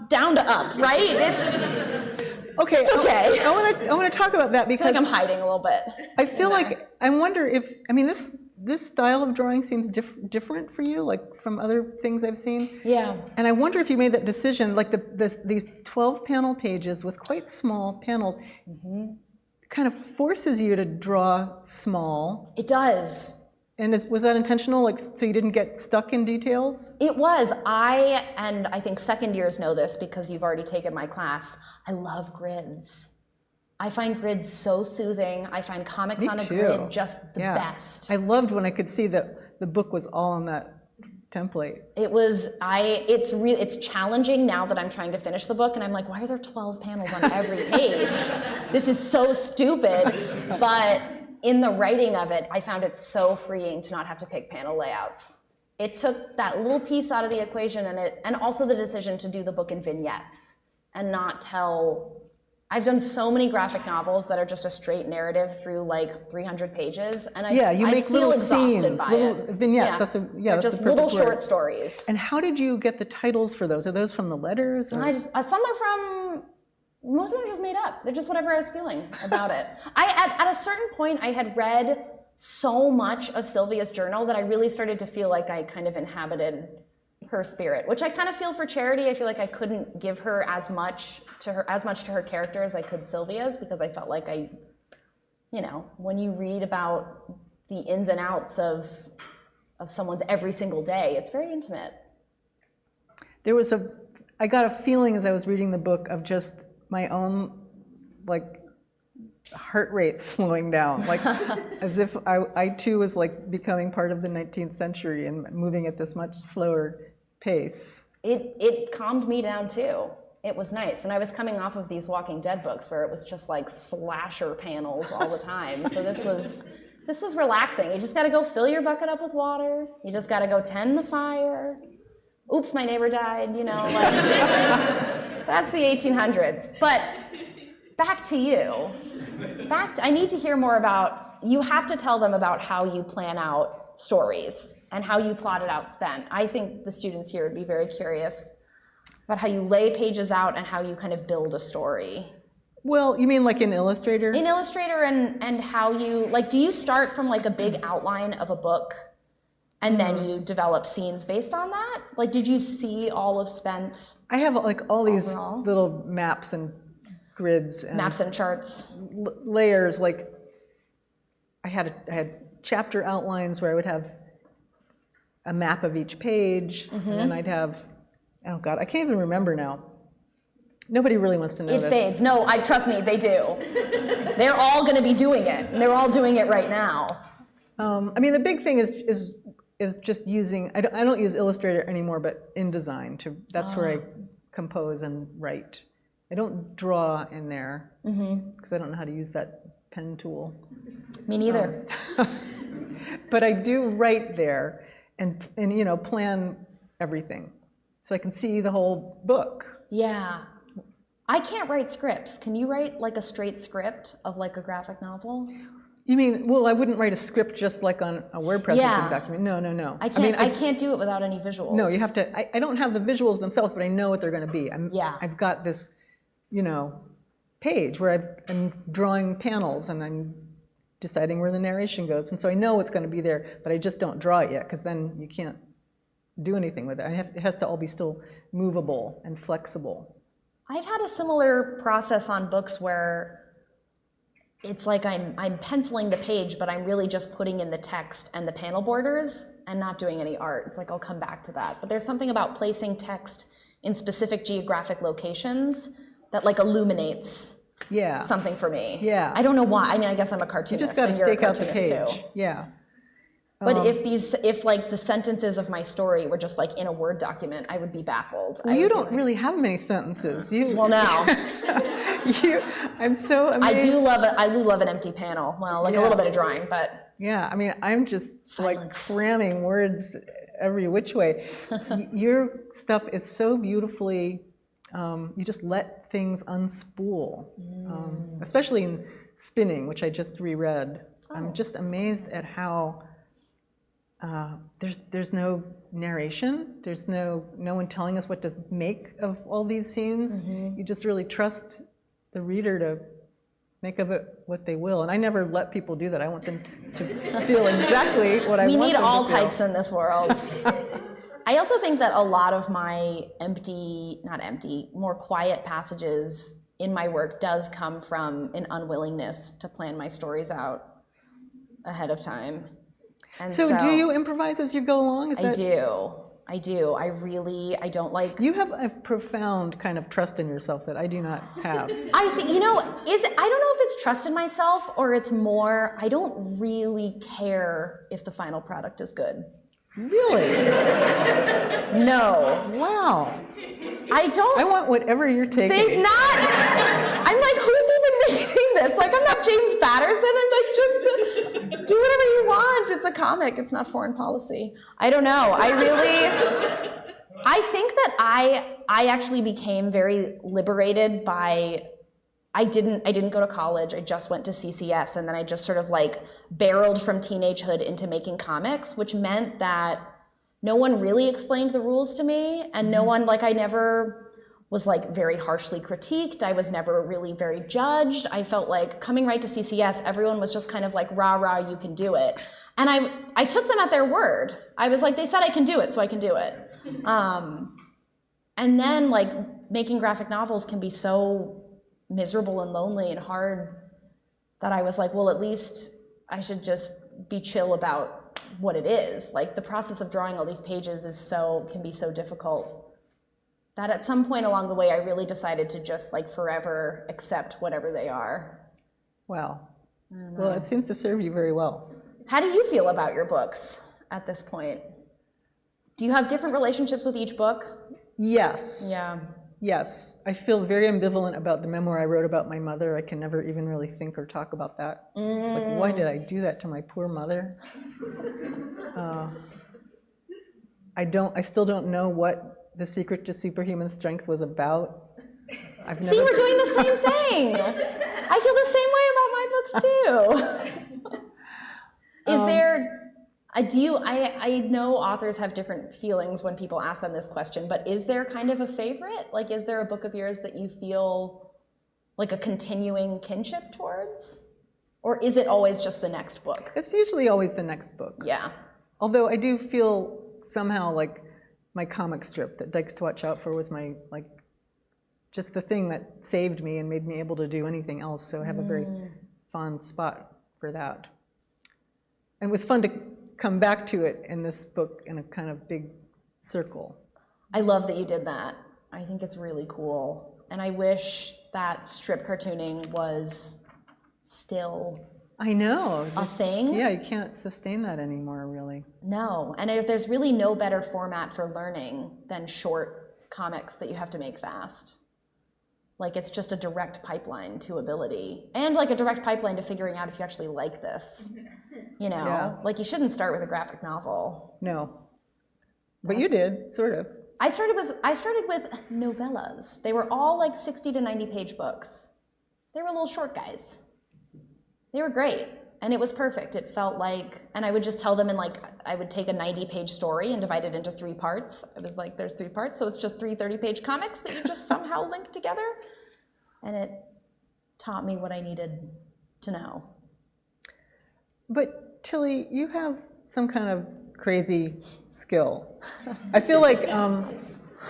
[SPEAKER 2] down to up, right? It's okay.
[SPEAKER 3] I want to talk about that because
[SPEAKER 2] I feel like I'm hiding a little bit.
[SPEAKER 3] I feel like, I wonder if, I mean, this style of drawing seems different for you, like from other things I've seen.
[SPEAKER 2] Yeah.
[SPEAKER 3] And I wonder if you made that decision, like these 12 panel pages with quite small panels, kind of forces you to draw small.
[SPEAKER 2] It does.
[SPEAKER 3] And was that intentional, like so you didn't get stuck in details?
[SPEAKER 2] It was. I think second years know this because you've already taken my class. I love grids. I find grids so soothing. I find comics on a grid just the best.
[SPEAKER 3] I loved when I could see that the book was all on that template. It's challenging now that I'm trying to finish the book and I'm like, why are there 12 panels on every page? This is so stupid. But in the writing of it, I found it so freeing to not have to pick panel layouts. It took that little piece out of the equation and also the decision to do the book in vignettes and not tell. I've done so many graphic novels that are just a straight narrative through like 300 pages, and you make
[SPEAKER 2] feel
[SPEAKER 3] little
[SPEAKER 2] exhausted
[SPEAKER 3] scenes,
[SPEAKER 2] by
[SPEAKER 3] little
[SPEAKER 2] it.
[SPEAKER 3] vignettes.
[SPEAKER 2] They're just little short stories.
[SPEAKER 3] And how did you get the titles for those? Are those from the letters? Or?
[SPEAKER 2] Some are from. Most of them are just made up. They're just whatever I was feeling about it. At a certain point, I had read so much of Sylvia's journal that I really started to feel like I kind of inhabited her spirit, which I kind of feel for Charity. I feel like I couldn't give her as much to her character as I could Sylvia's because I felt like when you read about the ins and outs of someone's every single day, it's very intimate.
[SPEAKER 3] I got a feeling as I was reading the book of just my own, like, heart rate slowing down, like as if I too was like becoming part of the 19th century and moving at this much slower pace.
[SPEAKER 2] It calmed me down too. It was nice. And I was coming off of these Walking Dead books where it was just like slasher panels all the time. So this was relaxing. You just got to go fill your bucket up with water. You just got to go tend the fire. oops, my neighbor died, you know, like, that's the 1800s. But back to you. I need to hear more about, you have to tell them about how you plan out stories and how you plotted out Spent. I think the students here would be very curious about how you lay pages out and how you kind of build a story.
[SPEAKER 3] Well, you mean like in Illustrator?
[SPEAKER 2] In Illustrator, and how you, like, do you start from like a big outline of a book and then you develop scenes based on that? Like, did you see all of Spent?
[SPEAKER 3] I have like all these
[SPEAKER 2] Overall?
[SPEAKER 3] little maps and grids and
[SPEAKER 2] Maps and charts.
[SPEAKER 3] layers. Like I had chapter outlines where I would have a map of each page, and then I'd have, oh God, I can't even remember now. Nobody really wants to know
[SPEAKER 2] It
[SPEAKER 3] this.
[SPEAKER 2] fades. No, trust me, they do. They're all going to be doing it. And they're all doing it right now.
[SPEAKER 3] I mean, the big thing is just using, I don't use Illustrator anymore, but InDesign. That's where I compose and write. I don't draw in there, because I don't know how to use that pen tool.
[SPEAKER 2] Me neither.
[SPEAKER 3] But I do write there and you know, plan everything. So I can see the whole book.
[SPEAKER 2] Yeah. I can't write scripts. Can you write like a straight script of like a graphic novel?
[SPEAKER 3] You mean, well, I wouldn't write a script just like on a word processing document. No.
[SPEAKER 2] I can't do it without any visuals.
[SPEAKER 3] No, you have to, I don't have the visuals themselves, but I know what they're going to be. I've got this, you know, page where I'm drawing panels and I'm deciding where the narration goes. And so I know it's going to be there, but I just don't draw it yet, because then you can't do anything with it. It has to all be still movable and flexible.
[SPEAKER 2] I've had a similar process on books where it's like I'm penciling the page, but I'm really just putting in the text and the panel borders and not doing any art. It's like, I'll come back to that. But there's something about placing text in specific geographic locations that like illuminates something for me.
[SPEAKER 3] Yeah.
[SPEAKER 2] I don't know why. I mean, I guess I'm a cartoonist.
[SPEAKER 3] You just got to stake out the page.
[SPEAKER 2] Too.
[SPEAKER 3] Yeah.
[SPEAKER 2] But if like the sentences of my story were just like in a Word document, I would be baffled.
[SPEAKER 3] Well, you don't really have many sentences.
[SPEAKER 2] Well, now.
[SPEAKER 3] I'm so amazed.
[SPEAKER 2] I do love an empty panel. Well, like a little bit of drawing, but.
[SPEAKER 3] Yeah, I mean, I'm just
[SPEAKER 2] Silence.
[SPEAKER 3] like cramming words every which way. Your stuff is so beautifully, you just let things unspool, especially in Spinning, which I just reread. I'm just amazed at how there's no narration. There's no one telling us what to make of all these scenes. You just really trust the reader to make of it what they will. And I never let people do that. I want them to feel exactly what I want them to feel.
[SPEAKER 2] We need all types in this world. I also think that a lot of my more quiet passages in my work does come from an unwillingness to plan my stories out ahead of time. And
[SPEAKER 3] so do you improvise as you go along?
[SPEAKER 2] I do. I don't like.
[SPEAKER 3] You have a profound kind of trust in yourself that I do not have.
[SPEAKER 2] I think, I don't know if it's trust in myself or it's more, I don't really care if the final product is good.
[SPEAKER 3] Really?
[SPEAKER 2] No.
[SPEAKER 3] Wow.
[SPEAKER 2] I
[SPEAKER 3] want whatever you're taking.
[SPEAKER 2] They've not. I'm like, who's even making this? Like, I'm not James Patterson. I'm like, just do whatever you want. It's a comic. It's not foreign policy. I don't know. I think that I actually became very liberated by, I didn't go to college. I just went to CCS, and then I just sort of like barreled from teenagehood into making comics, which meant that no one really explained the rules to me, and no one, like, I never was like very harshly critiqued. I was never really very judged. I felt like coming right to CCS, everyone was just kind of like, rah, rah, you can do it. And I took them at their word. I was like, they said I can do it, so I can do it. And then like making graphic novels can be so miserable and lonely and hard that I was like, well, at least I should just be chill about what it is. Like, the process of drawing all these pages can be so difficult that at some point along the way, I really decided to just like forever accept whatever they are.
[SPEAKER 3] Wow. Well, it seems to serve you very well.
[SPEAKER 2] How do you feel about your books at this point? Do you have different relationships with each book?
[SPEAKER 3] Yes.
[SPEAKER 2] Yeah.
[SPEAKER 3] Yes. I feel very ambivalent about the memoir I wrote about my mother. I can never even really think or talk about that. It's like, why did I do that to my poor mother? I still don't know what The Secret to Superhuman Strength was about.
[SPEAKER 2] See, we're doing the same thing. I feel the same way about my books too. Is there, I know authors have different feelings when people ask them this question, but is there kind of a favorite? Like, is there a book of yours that you feel like a continuing kinship towards? Or is it always just the next book?
[SPEAKER 3] It's usually always the next book.
[SPEAKER 2] Yeah.
[SPEAKER 3] Although I do feel somehow like my comic strip that Dykes to Watch Out For was my, like, just the thing that saved me and made me able to do anything else. So I have a very fond spot for that. And it was fun to come back to it in this book in a kind of big circle.
[SPEAKER 2] I love that you did that. I think it's really cool. And I wish that strip cartooning was still
[SPEAKER 3] I know.
[SPEAKER 2] a thing.
[SPEAKER 3] Yeah, you can't sustain that anymore, really.
[SPEAKER 2] No, and if there's really no better format for learning than short comics that you have to make fast. Like, it's just a direct pipeline to ability, and like a direct pipeline to figuring out if you actually like this. You know,
[SPEAKER 3] Yeah.
[SPEAKER 2] like, you shouldn't start with a graphic novel.
[SPEAKER 3] No. But you did, sort of.
[SPEAKER 2] I started with novellas. They were all like 60 to 90 page books. They were little short guys. They were great, and it was perfect. It felt like, and I would just tell them in like, I would take a 90-page story and divide it into 3 parts. I was like, there's 3 parts, so it's just 3 30-page comics that you just somehow link together. And it taught me what I needed to know.
[SPEAKER 3] But Tillie, you have some kind of crazy skill. I feel like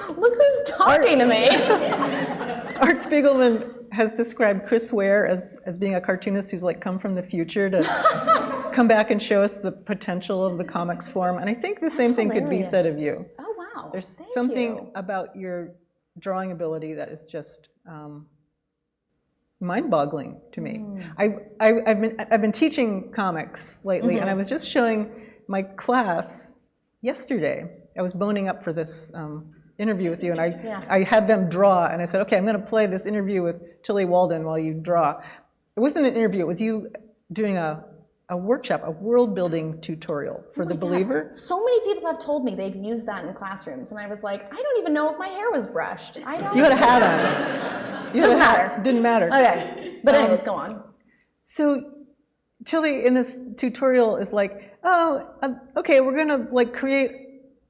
[SPEAKER 2] Look who's talking to me.
[SPEAKER 3] Art Spiegelman has described Chris Ware as being a cartoonist who's like come from the future to come back and show us the potential of the comics form. And I think the same thing could be said of you.
[SPEAKER 2] Oh, wow.
[SPEAKER 3] There's
[SPEAKER 2] Thank
[SPEAKER 3] something
[SPEAKER 2] you.
[SPEAKER 3] about your drawing ability that is just mind-boggling to me. I've been teaching comics lately, and I was just showing my class yesterday. I was boning up for this interview with you, and I had them draw, and I said, okay, I'm going to play this interview with Tillie Walden while you draw. It wasn't an interview, it was you doing a workshop, a world-building tutorial for The Believer.
[SPEAKER 2] So many people have told me they've used that in classrooms, and I was like, I don't even know if my hair was brushed. I don't.
[SPEAKER 3] You had a hat on.
[SPEAKER 2] Doesn't matter.
[SPEAKER 3] Didn't matter.
[SPEAKER 2] Okay, but anyways, go on.
[SPEAKER 3] So Tillie in this tutorial is like, oh, okay, we're going to like create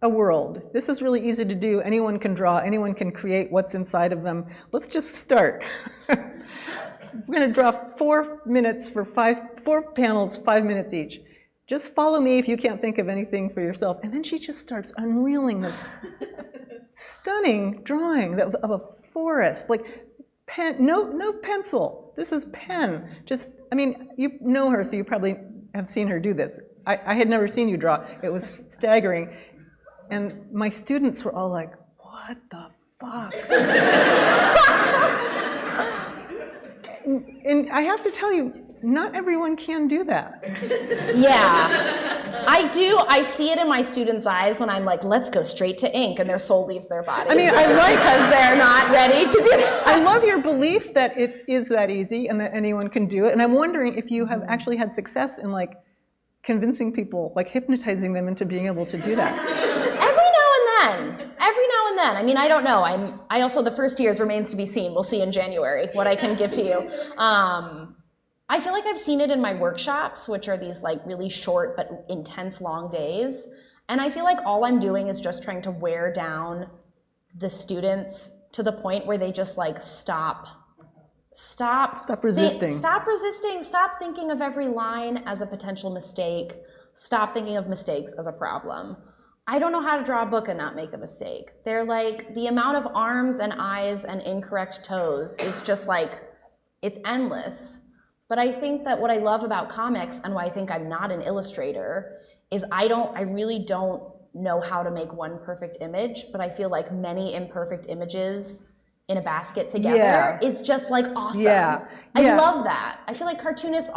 [SPEAKER 3] a world. This is really easy to do. Anyone can draw. Anyone can create what's inside of them. Let's just start. We're going to draw 4 minutes for 4 panels, 5 minutes each. Just follow me if you can't think of anything for yourself. And then she just starts unreeling this stunning drawing of a forest, like pen, no pencil. This is pen. Just, I mean, you know her, so you probably have seen her do this. I had never seen you draw. It was staggering. And my students were all like, what the fuck? And I have to tell you, not everyone can do that.
[SPEAKER 2] Yeah, I do. I see it in my students' eyes when I'm like, let's go straight to ink, and their soul leaves their body.
[SPEAKER 3] I mean, I like
[SPEAKER 2] because they're not ready to do that.
[SPEAKER 3] I love your belief that it is that easy and that anyone can do it. And I'm wondering if you have actually had success in like convincing people, like hypnotizing them into being able to do that.
[SPEAKER 2] Every now and then. I mean, I don't know. I also, the first years remains to be seen. We'll see in January what I can give to you. I feel like I've seen it in my workshops, which are these like really short but intense long days. And I feel like all I'm doing is just trying to wear down the students to the point where they just like stop
[SPEAKER 3] resisting.
[SPEAKER 2] Stop resisting. Stop thinking of every line as a potential mistake. Stop thinking of mistakes as a problem. I don't know how to draw a book and not make a mistake. They're like, the amount of arms and eyes and incorrect toes is just like, it's endless. But I think that what I love about comics and why I think I'm not an illustrator is I really don't know how to make one perfect image, but I feel like many imperfect images in a basket together is just like awesome.
[SPEAKER 3] Yeah.
[SPEAKER 2] I love that. I feel like cartoonists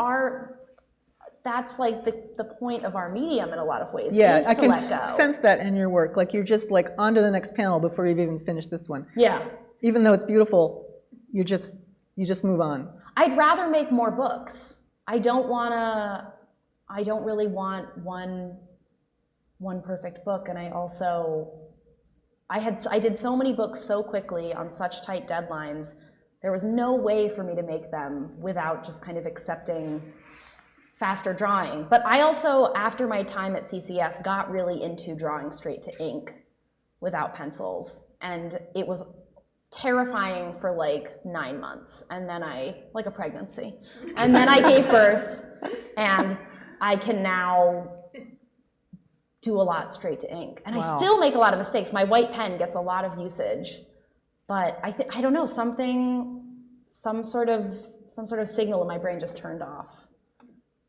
[SPEAKER 2] that's like the point of our medium in a lot of ways.
[SPEAKER 3] Yeah,
[SPEAKER 2] is
[SPEAKER 3] I
[SPEAKER 2] to
[SPEAKER 3] can
[SPEAKER 2] let go.
[SPEAKER 3] sense that in your work. Like you're just like on to the next panel before you've even finished this one.
[SPEAKER 2] Yeah.
[SPEAKER 3] Even though it's beautiful, you just move on.
[SPEAKER 2] I'd rather make more books. I don't really want one one perfect book, and I did so many books so quickly on such tight deadlines. There was no way for me to make them without just kind of accepting faster drawing. But I also, after my time at CCS, got really into drawing straight to ink without pencils. And it was terrifying for like 9 months. And then like a pregnancy. And then I gave birth, and I can now do a lot straight to ink. And I still make a lot of mistakes. My white pen gets a lot of usage. But I don't know, some sort of signal in my brain just turned off.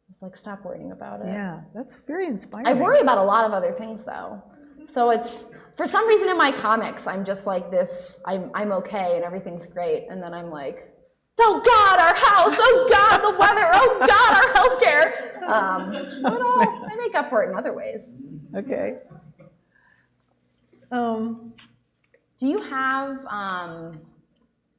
[SPEAKER 2] It's like, stop worrying about it.
[SPEAKER 3] Yeah, that's very inspiring.
[SPEAKER 2] I worry about a lot of other things though. So it's, for some reason in my comics, I'm just like this, I'm okay and everything's great. And then I'm like, oh God, our house, oh God, the weather, oh God, our healthcare. So I make up for it in other ways.
[SPEAKER 3] Okay.
[SPEAKER 2] Do you have,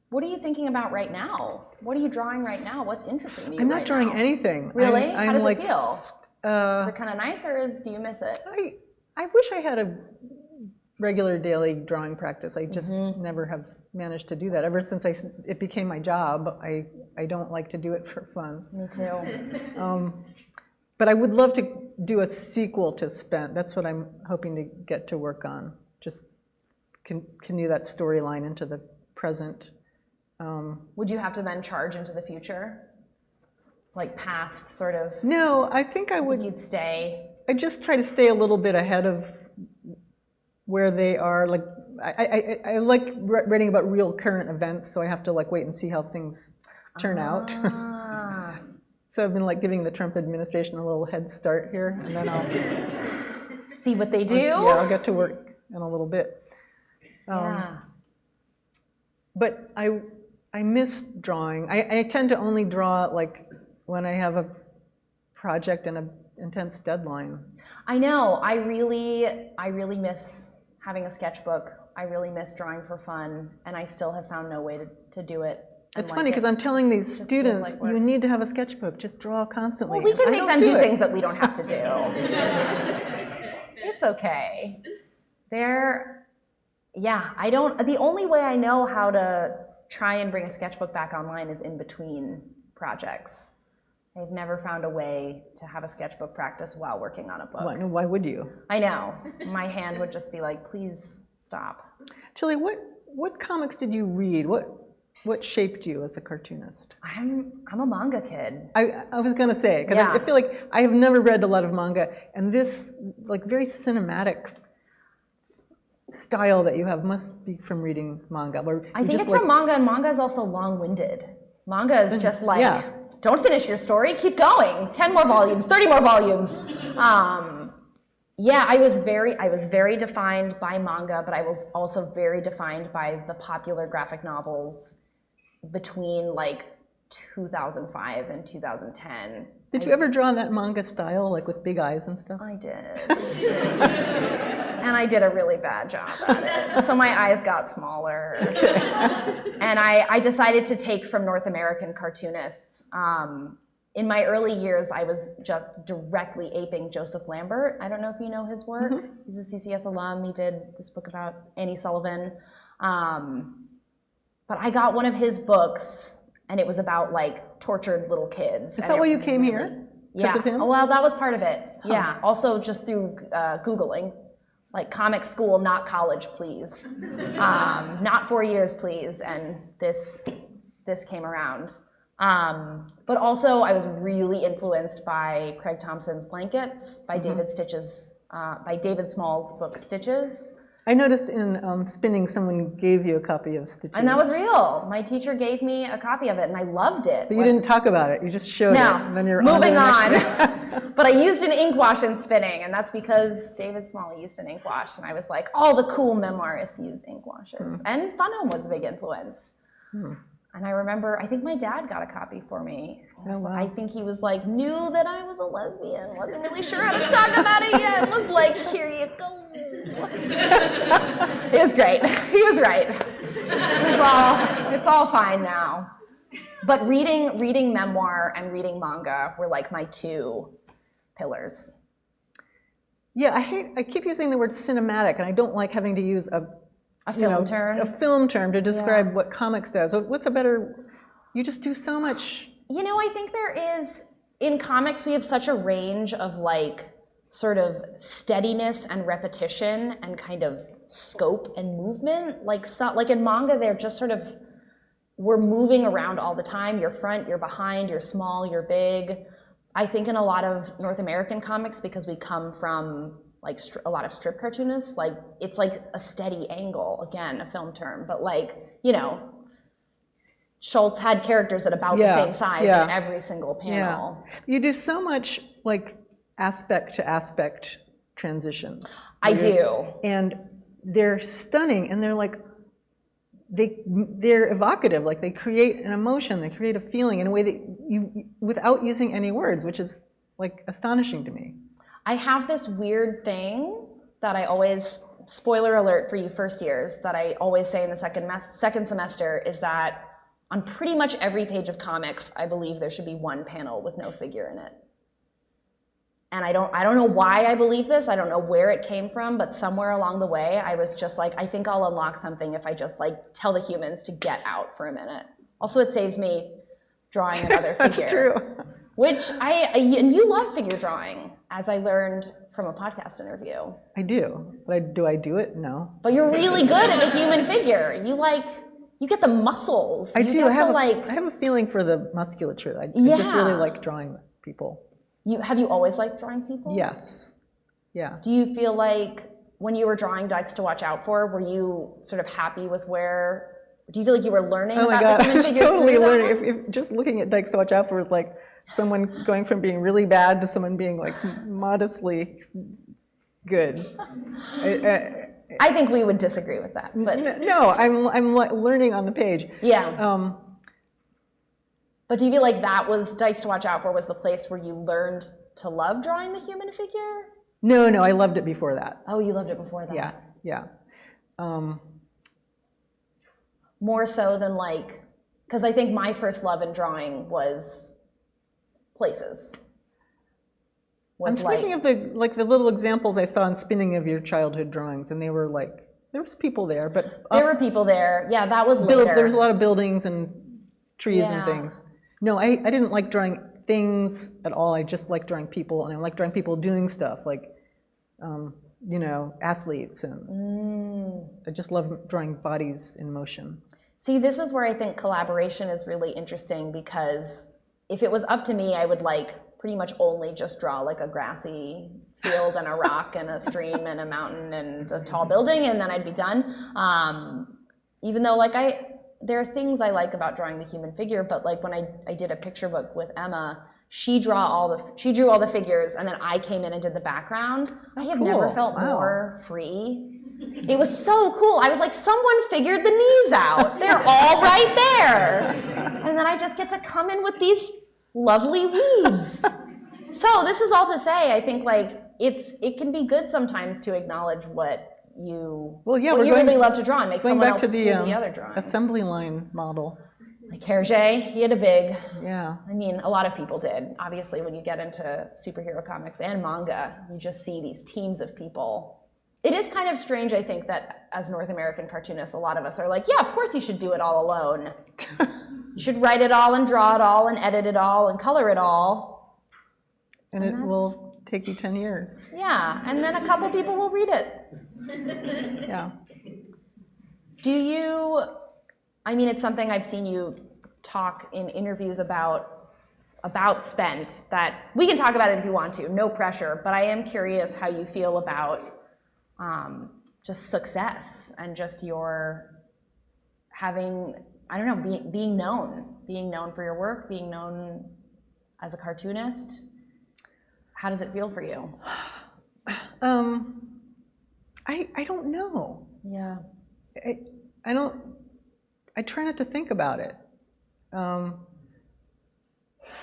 [SPEAKER 2] what are you thinking about right now? What are you drawing right now? What's interesting to you?
[SPEAKER 3] I'm not drawing anything.
[SPEAKER 2] Really?
[SPEAKER 3] I'm
[SPEAKER 2] How does
[SPEAKER 3] like,
[SPEAKER 2] it feel? Is it kind of nice, or do you miss it?
[SPEAKER 3] I wish I had a regular daily drawing practice. I just never have managed to do that. Ever since it became my job, I don't like to do it for fun.
[SPEAKER 2] Me too.
[SPEAKER 3] But I would love to do a sequel to Spent. That's what I'm hoping to get to work on. Just continue that storyline into the present.
[SPEAKER 2] Would you have to then charge into the future? Like past sort of?
[SPEAKER 3] No, I think I would.
[SPEAKER 2] You'd stay?
[SPEAKER 3] I just try to stay a little bit ahead of where they are. Like I like writing about real current events, so I have to like wait and see how things turn out. So I've been like giving the Trump administration a little head start here, and then I'll
[SPEAKER 2] see what they do.
[SPEAKER 3] Yeah, I'll get to work in a little bit.
[SPEAKER 2] Yeah.
[SPEAKER 3] But I miss drawing. I tend to only draw like when I have a project and an intense deadline.
[SPEAKER 2] I know. I really miss having a sketchbook. I really miss drawing for fun, and I still have found no way to do it.
[SPEAKER 3] It's funny because I'm telling these students, you need to have a sketchbook. Just draw constantly.
[SPEAKER 2] Well, we can make them do things that we don't have to do. It's okay. The only way I know how to try and bring a sketchbook back online is in between projects. I've never found a way to have a sketchbook practice while working on a book.
[SPEAKER 3] Why would you?
[SPEAKER 2] I know. My hand would just be like, please stop.
[SPEAKER 3] Tillie, what comics did you read? What shaped you as a cartoonist?
[SPEAKER 2] I'm a manga kid.
[SPEAKER 3] I was gonna say, because I feel like I have never read a lot of manga, and this like very cinematic style that you have must be from reading manga.
[SPEAKER 2] I think it's from manga, and manga is also long-winded. Manga is just like, don't finish your story, keep going. 10 more volumes, 30 more volumes. I was very defined by manga, but I was also very defined by the popular graphic novels between like 2005 and 2010.
[SPEAKER 3] Did you ever draw in that manga style, like with big eyes and stuff?
[SPEAKER 2] I did. And I did a really bad job at it. So my eyes got smaller. And I decided to take from North American cartoonists. In my early years, I was just directly aping Joseph Lambert. I don't know if you know his work. He's a CCS alum. He did this book about Annie Sullivan. But I got one of his books, and it was about like tortured little kids.
[SPEAKER 3] Is that why you came here?
[SPEAKER 2] Yeah.
[SPEAKER 3] Of him?
[SPEAKER 2] Well, that was part of it. Yeah. Also, just through Googling, like comic school, not college, please. Not 4 years, please. And this came around. But also, I was really influenced by Craig Thompson's Blankets, by David Small's book Stitches.
[SPEAKER 3] I noticed in spinning, someone gave you a copy of Stitches.
[SPEAKER 2] And that was real. My teacher gave me a copy of it, and I loved it.
[SPEAKER 3] But you didn't talk about it. You just showed it. And then you're
[SPEAKER 2] moving on. But I used an ink wash in spinning, and that's because David Small used an ink wash. And I was like, all the cool memoirists use ink washes. And Fun Home was a big influence. And I remember, I think my dad got a copy for me. I think he was like, knew that I was a lesbian, wasn't really sure how to talk about it yet, and was like, here you go. It was great. He was right. It's all fine now. But reading memoir and reading manga were like my two pillars.
[SPEAKER 3] Yeah, I keep using the word cinematic, and I don't like having to use a
[SPEAKER 2] film term.
[SPEAKER 3] A film term to describe what comics does. So what's a better? You just do so much.
[SPEAKER 2] You know, I think there is, in comics, we have such a range of like sort of steadiness and repetition and kind of scope and movement. Like in manga, they're just sort of, we're moving around all the time. You're front, you're behind, you're small, you're big. I think in a lot of North American comics, because we come from like a lot of strip cartoonists, like it's like a steady angle, again, a film term, but like, you know, Schultz had characters at about the same size in every single panel.
[SPEAKER 3] Yeah. You do so much like aspect to aspect transitions.
[SPEAKER 2] I do.
[SPEAKER 3] And they're stunning, and they're like, they're evocative, like they create an emotion, they create a feeling in a way that you, without using any words, which is like astonishing to me.
[SPEAKER 2] I have this weird thing that I always, spoiler alert for you first years, that I always say in the second semester is that on pretty much every page of comics, I believe there should be one panel with no figure in it. And I don't know why I believe this, I don't know where it came from, but somewhere along the way, I was just like, I think I'll unlock something if I just like tell the humans to get out for a minute. Also, it saves me drawing another figure.
[SPEAKER 3] That's true.
[SPEAKER 2] Which and you love figure drawing, as I learned from a podcast interview.
[SPEAKER 3] I do, but do I do it? No.
[SPEAKER 2] But you're really good at the human figure. You get the muscles.
[SPEAKER 3] I do. I have a feeling for the musculature. I just really like drawing people.
[SPEAKER 2] Have you always liked drawing people?
[SPEAKER 3] Yes. Yeah.
[SPEAKER 2] Do you feel like when you were drawing Dykes to Watch Out For, were you sort of happy with where? Do you feel like you were learning about the human figure?
[SPEAKER 3] Totally learning. If just looking at Dykes to Watch Out For is like someone going from being really bad to someone being like modestly good.
[SPEAKER 2] I think we would disagree with that, but
[SPEAKER 3] no, I'm learning on the page.
[SPEAKER 2] Yeah. But do you feel like that was Dykes to Watch Out For was the place where you learned to love drawing the human figure?
[SPEAKER 3] No, I loved it before that.
[SPEAKER 2] Oh, you loved it before that.
[SPEAKER 3] Yeah.
[SPEAKER 2] More so than like, because I think my first love in drawing was places.
[SPEAKER 3] I'm thinking of the little examples I saw in Spinning of your childhood drawings, and they were like, there was people there, but
[SPEAKER 2] there were people there. Yeah, that was later.
[SPEAKER 3] There was a lot of buildings and trees and things. No, I didn't like drawing things at all. I just liked drawing people, and I like drawing people doing stuff, like, you know, athletes, and I just love drawing bodies in motion.
[SPEAKER 2] See, this is where I think collaboration is really interesting, because if it was up to me, I would like pretty much only just draw like a grassy field and a rock and a stream and a mountain and a tall building, and then I'd be done. Even though like there are things I like about drawing the human figure, but like when I did a picture book with Emma, she drew all the figures, and then I came in and did the background. I have never felt more free. It was so cool. I was like, someone figured the knees out. They're all right there. And then I just get to come in with these lovely weeds. So this is all to say, I think like it can be good sometimes to acknowledge what you really love to draw and make someone else do the other drawing.
[SPEAKER 3] Assembly line model.
[SPEAKER 2] Like Hergé, he had a big,
[SPEAKER 3] I
[SPEAKER 2] mean, a lot of people did. Obviously, when you get into superhero comics and manga, you just see these teams of people. It is kind of strange, I think, that as North American cartoonists, a lot of us are like, yeah, of course you should do it all alone. You should write it all and draw it all and edit it all and color it all.
[SPEAKER 3] And it will take you 10 years.
[SPEAKER 2] Yeah, and then a couple people will read it.
[SPEAKER 3] Yeah.
[SPEAKER 2] Do you, I mean, it's something I've seen you talk in interviews about Spent, that we can talk about it if you want to, no pressure, but I am curious how you feel about just success and just your having, I don't know, being known for your work, being known as a cartoonist. How does it feel for you?
[SPEAKER 3] I don't know.
[SPEAKER 2] Yeah.
[SPEAKER 3] I try not to think about it.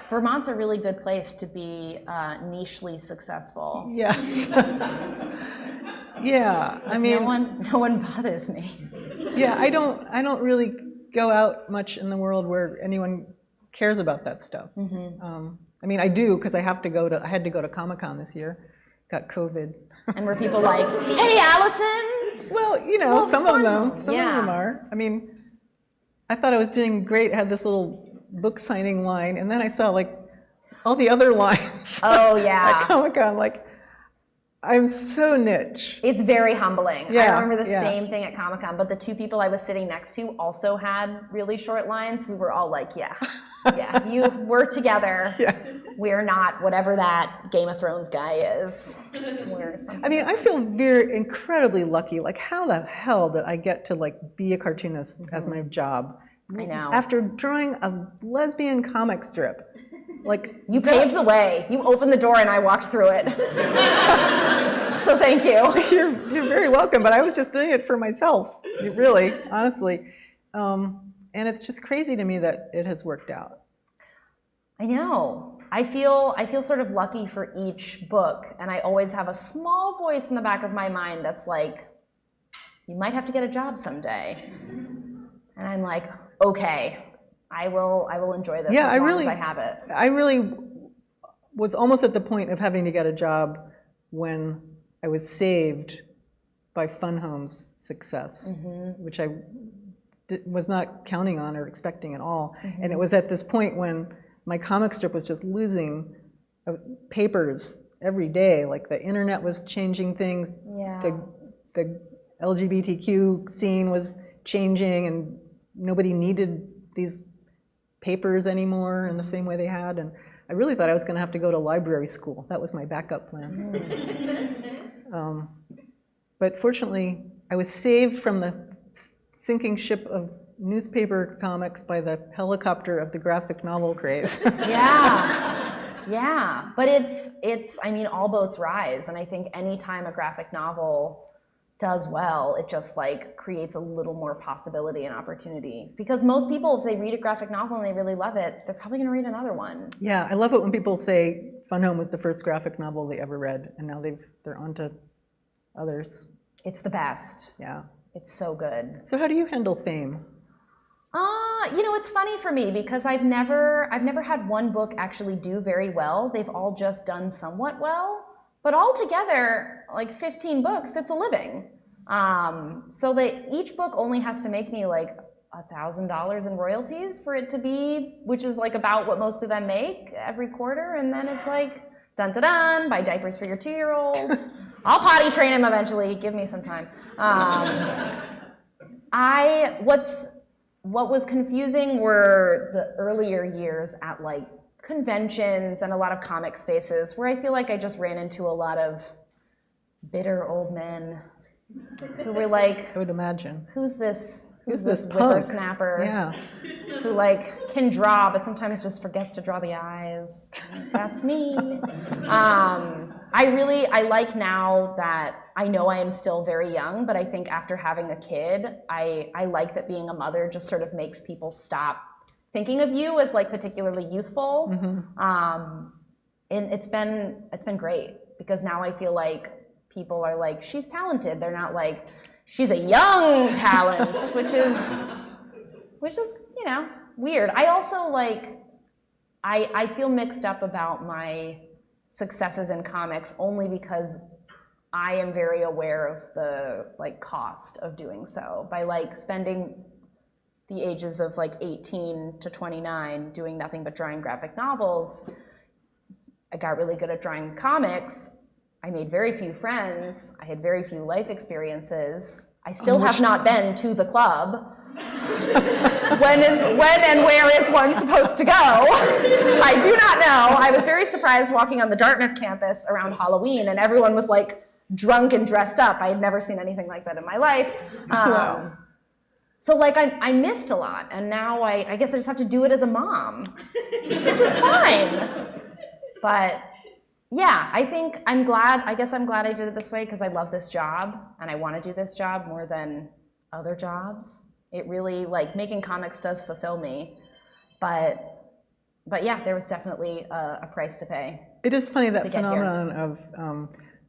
[SPEAKER 2] Vermont's a really good place to be nichely successful.
[SPEAKER 3] Yes. Yeah, I mean,
[SPEAKER 2] no one bothers me.
[SPEAKER 3] Yeah, I don't really go out much in the world where anyone cares about that stuff. I mean, I do, because I had to go to Comic-Con this year, got COVID.
[SPEAKER 2] And were people like, hey, Alison?
[SPEAKER 3] Well, you know, some of them are. I mean, I thought I was doing great, had this little book signing line, and then I saw like all the other lines.
[SPEAKER 2] Oh, yeah.
[SPEAKER 3] At Comic-Con, like, I'm so niche.
[SPEAKER 2] It's very humbling.
[SPEAKER 3] Yeah,
[SPEAKER 2] I remember the same thing at Comic-Con, but the two people I was sitting next to also had really short lines. We were all like, yeah, we're together.
[SPEAKER 3] Yeah.
[SPEAKER 2] We're not whatever that Game of Thrones guy is. We're something.
[SPEAKER 3] I mean, I feel incredibly lucky. Like, how the hell did I get to like be a cartoonist as my job?
[SPEAKER 2] I know.
[SPEAKER 3] After drawing a lesbian comic strip. Like,
[SPEAKER 2] you paved the way. You opened the door and I walked through it. So thank you.
[SPEAKER 3] You're very welcome, but I was just doing it for myself, really, honestly. And it's just crazy to me that it has worked out.
[SPEAKER 2] I know. I feel sort of lucky for each book, and I always have a small voice in the back of my mind that's like, you might have to get a job someday. And I'm like, okay. I will enjoy this as long as I have it. I
[SPEAKER 3] really was almost at the point of having to get a job when I was saved by Fun Home's success, which I was not counting on or expecting at all. And it was at this point when my comic strip was just losing papers every day. Like, the internet was changing things.
[SPEAKER 2] Yeah.
[SPEAKER 3] The LGBTQ scene was changing, and nobody needed these papers anymore in the same way they had, and I really thought I was going to have to go to library school. That was my backup plan. But fortunately, I was saved from the sinking ship of newspaper comics by the helicopter of the graphic novel craze.
[SPEAKER 2] Yeah, but it's I mean, all boats rise, and I think anytime a graphic novel does well, it just like creates a little more possibility and opportunity. Because most people, if they read a graphic novel and they really love it, they're probably gonna read another one.
[SPEAKER 3] Yeah, I love it when people say Fun Home was the first graphic novel they ever read, and now they're on to others.
[SPEAKER 2] It's the best.
[SPEAKER 3] Yeah.
[SPEAKER 2] It's so good.
[SPEAKER 3] So how do you handle fame?
[SPEAKER 2] You know, it's funny for me because I've never had one book actually do very well. They've all just done somewhat well. But altogether, like 15 books, it's a living. So each book only has to make me like $1,000 in royalties for it to be, which is like about what most of them make every quarter. And then it's like, dun dun dun, buy diapers for your 2-year-old. I'll potty train him eventually. Give me some time. What was confusing were the earlier years at like conventions and a lot of comic spaces where I feel like I just ran into a lot of bitter old men who were like,
[SPEAKER 3] I would imagine.
[SPEAKER 2] Who's this
[SPEAKER 3] punk?
[SPEAKER 2] Whippersnapper
[SPEAKER 3] Yeah.
[SPEAKER 2] who like can draw but sometimes just forgets to draw the eyes? That's me. I like now that I know I am still very young, but I think after having a kid, I like that being a mother just sort of makes people stop thinking of you as like particularly youthful. And it's been great because now I feel like people are like, she's talented. They're not like, she's a young talent, which is, you know, weird. I also like, I feel mixed up about my successes in comics only because I am very aware of the like cost of doing so by like spending the ages of like 18 to 29 doing nothing but drawing graphic novels. I got really good at drawing comics. I made very few friends. I had very few life experiences. I still have not been to the club. When and where is one supposed to go? I do not know. I was very surprised walking on the Dartmouth campus around Halloween and everyone was like drunk and dressed up. I had never seen anything like that in my life.
[SPEAKER 3] Wow.
[SPEAKER 2] So like I missed a lot and now I guess I just have to do it as a mom, which is fine. But yeah, I guess I'm glad I did it this way because I love this job and I want to do this job more than other jobs. It really, like, making comics does fulfill me. But yeah, there was definitely a price to pay.
[SPEAKER 3] It is funny, that phenomenon of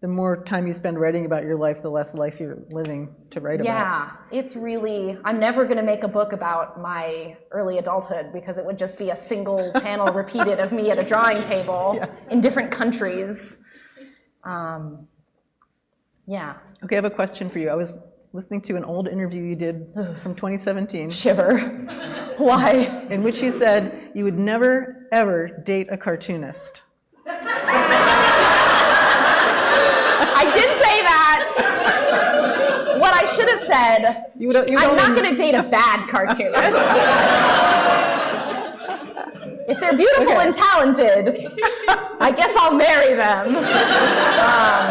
[SPEAKER 3] the more time you spend writing about your life, the less life you're living to write about.
[SPEAKER 2] Yeah, it's really, I'm never going to make a book about my early adulthood because it would just be a single panel repeated of me at a drawing table in different countries. Yeah.
[SPEAKER 3] Okay, I have a question for you. I was listening to an old interview you did from 2017.
[SPEAKER 2] Shiver. Why?
[SPEAKER 3] In which you said you would never, ever date a cartoonist.
[SPEAKER 2] I did say that. What I should have said, I'm not going to date a bad cartoonist. If they're beautiful and talented, I guess I'll marry them.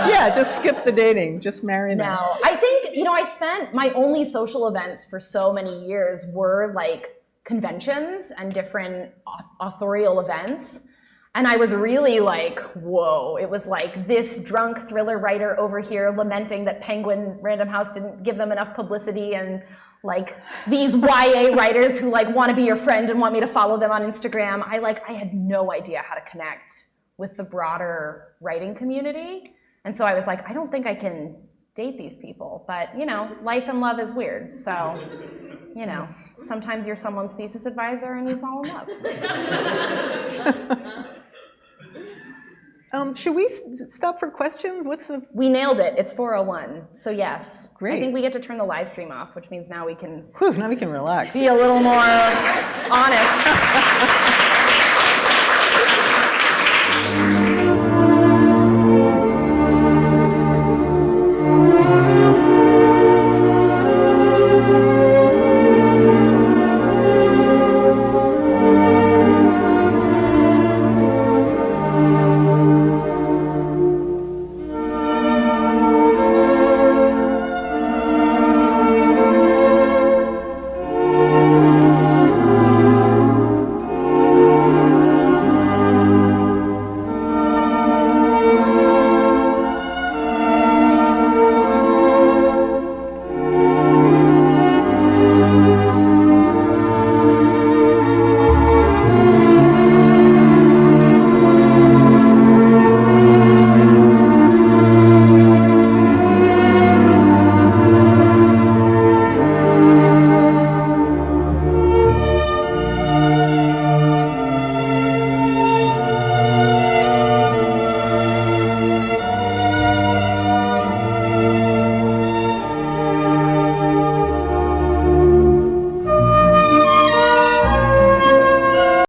[SPEAKER 3] Yeah, just skip the dating, just marry them.
[SPEAKER 2] No, I think, I spent my only social events for so many years were like conventions and different authorial events. And I was really like, whoa, it was like this drunk thriller writer over here lamenting that Penguin Random House didn't give them enough publicity, and like these YA writers who like want to be your friend and want me to follow them on Instagram. I had no idea how to connect with the broader writing community. And so I was like, I don't think I can date these people, but life and love is weird. So, sometimes you're someone's thesis advisor and you fall in love.
[SPEAKER 3] Should we stop for questions?
[SPEAKER 2] We nailed it. It's 4:01, so yes.
[SPEAKER 3] Great.
[SPEAKER 2] I think we get to turn the live stream off, which means now we can
[SPEAKER 3] Now we can relax.
[SPEAKER 2] be a little more honest.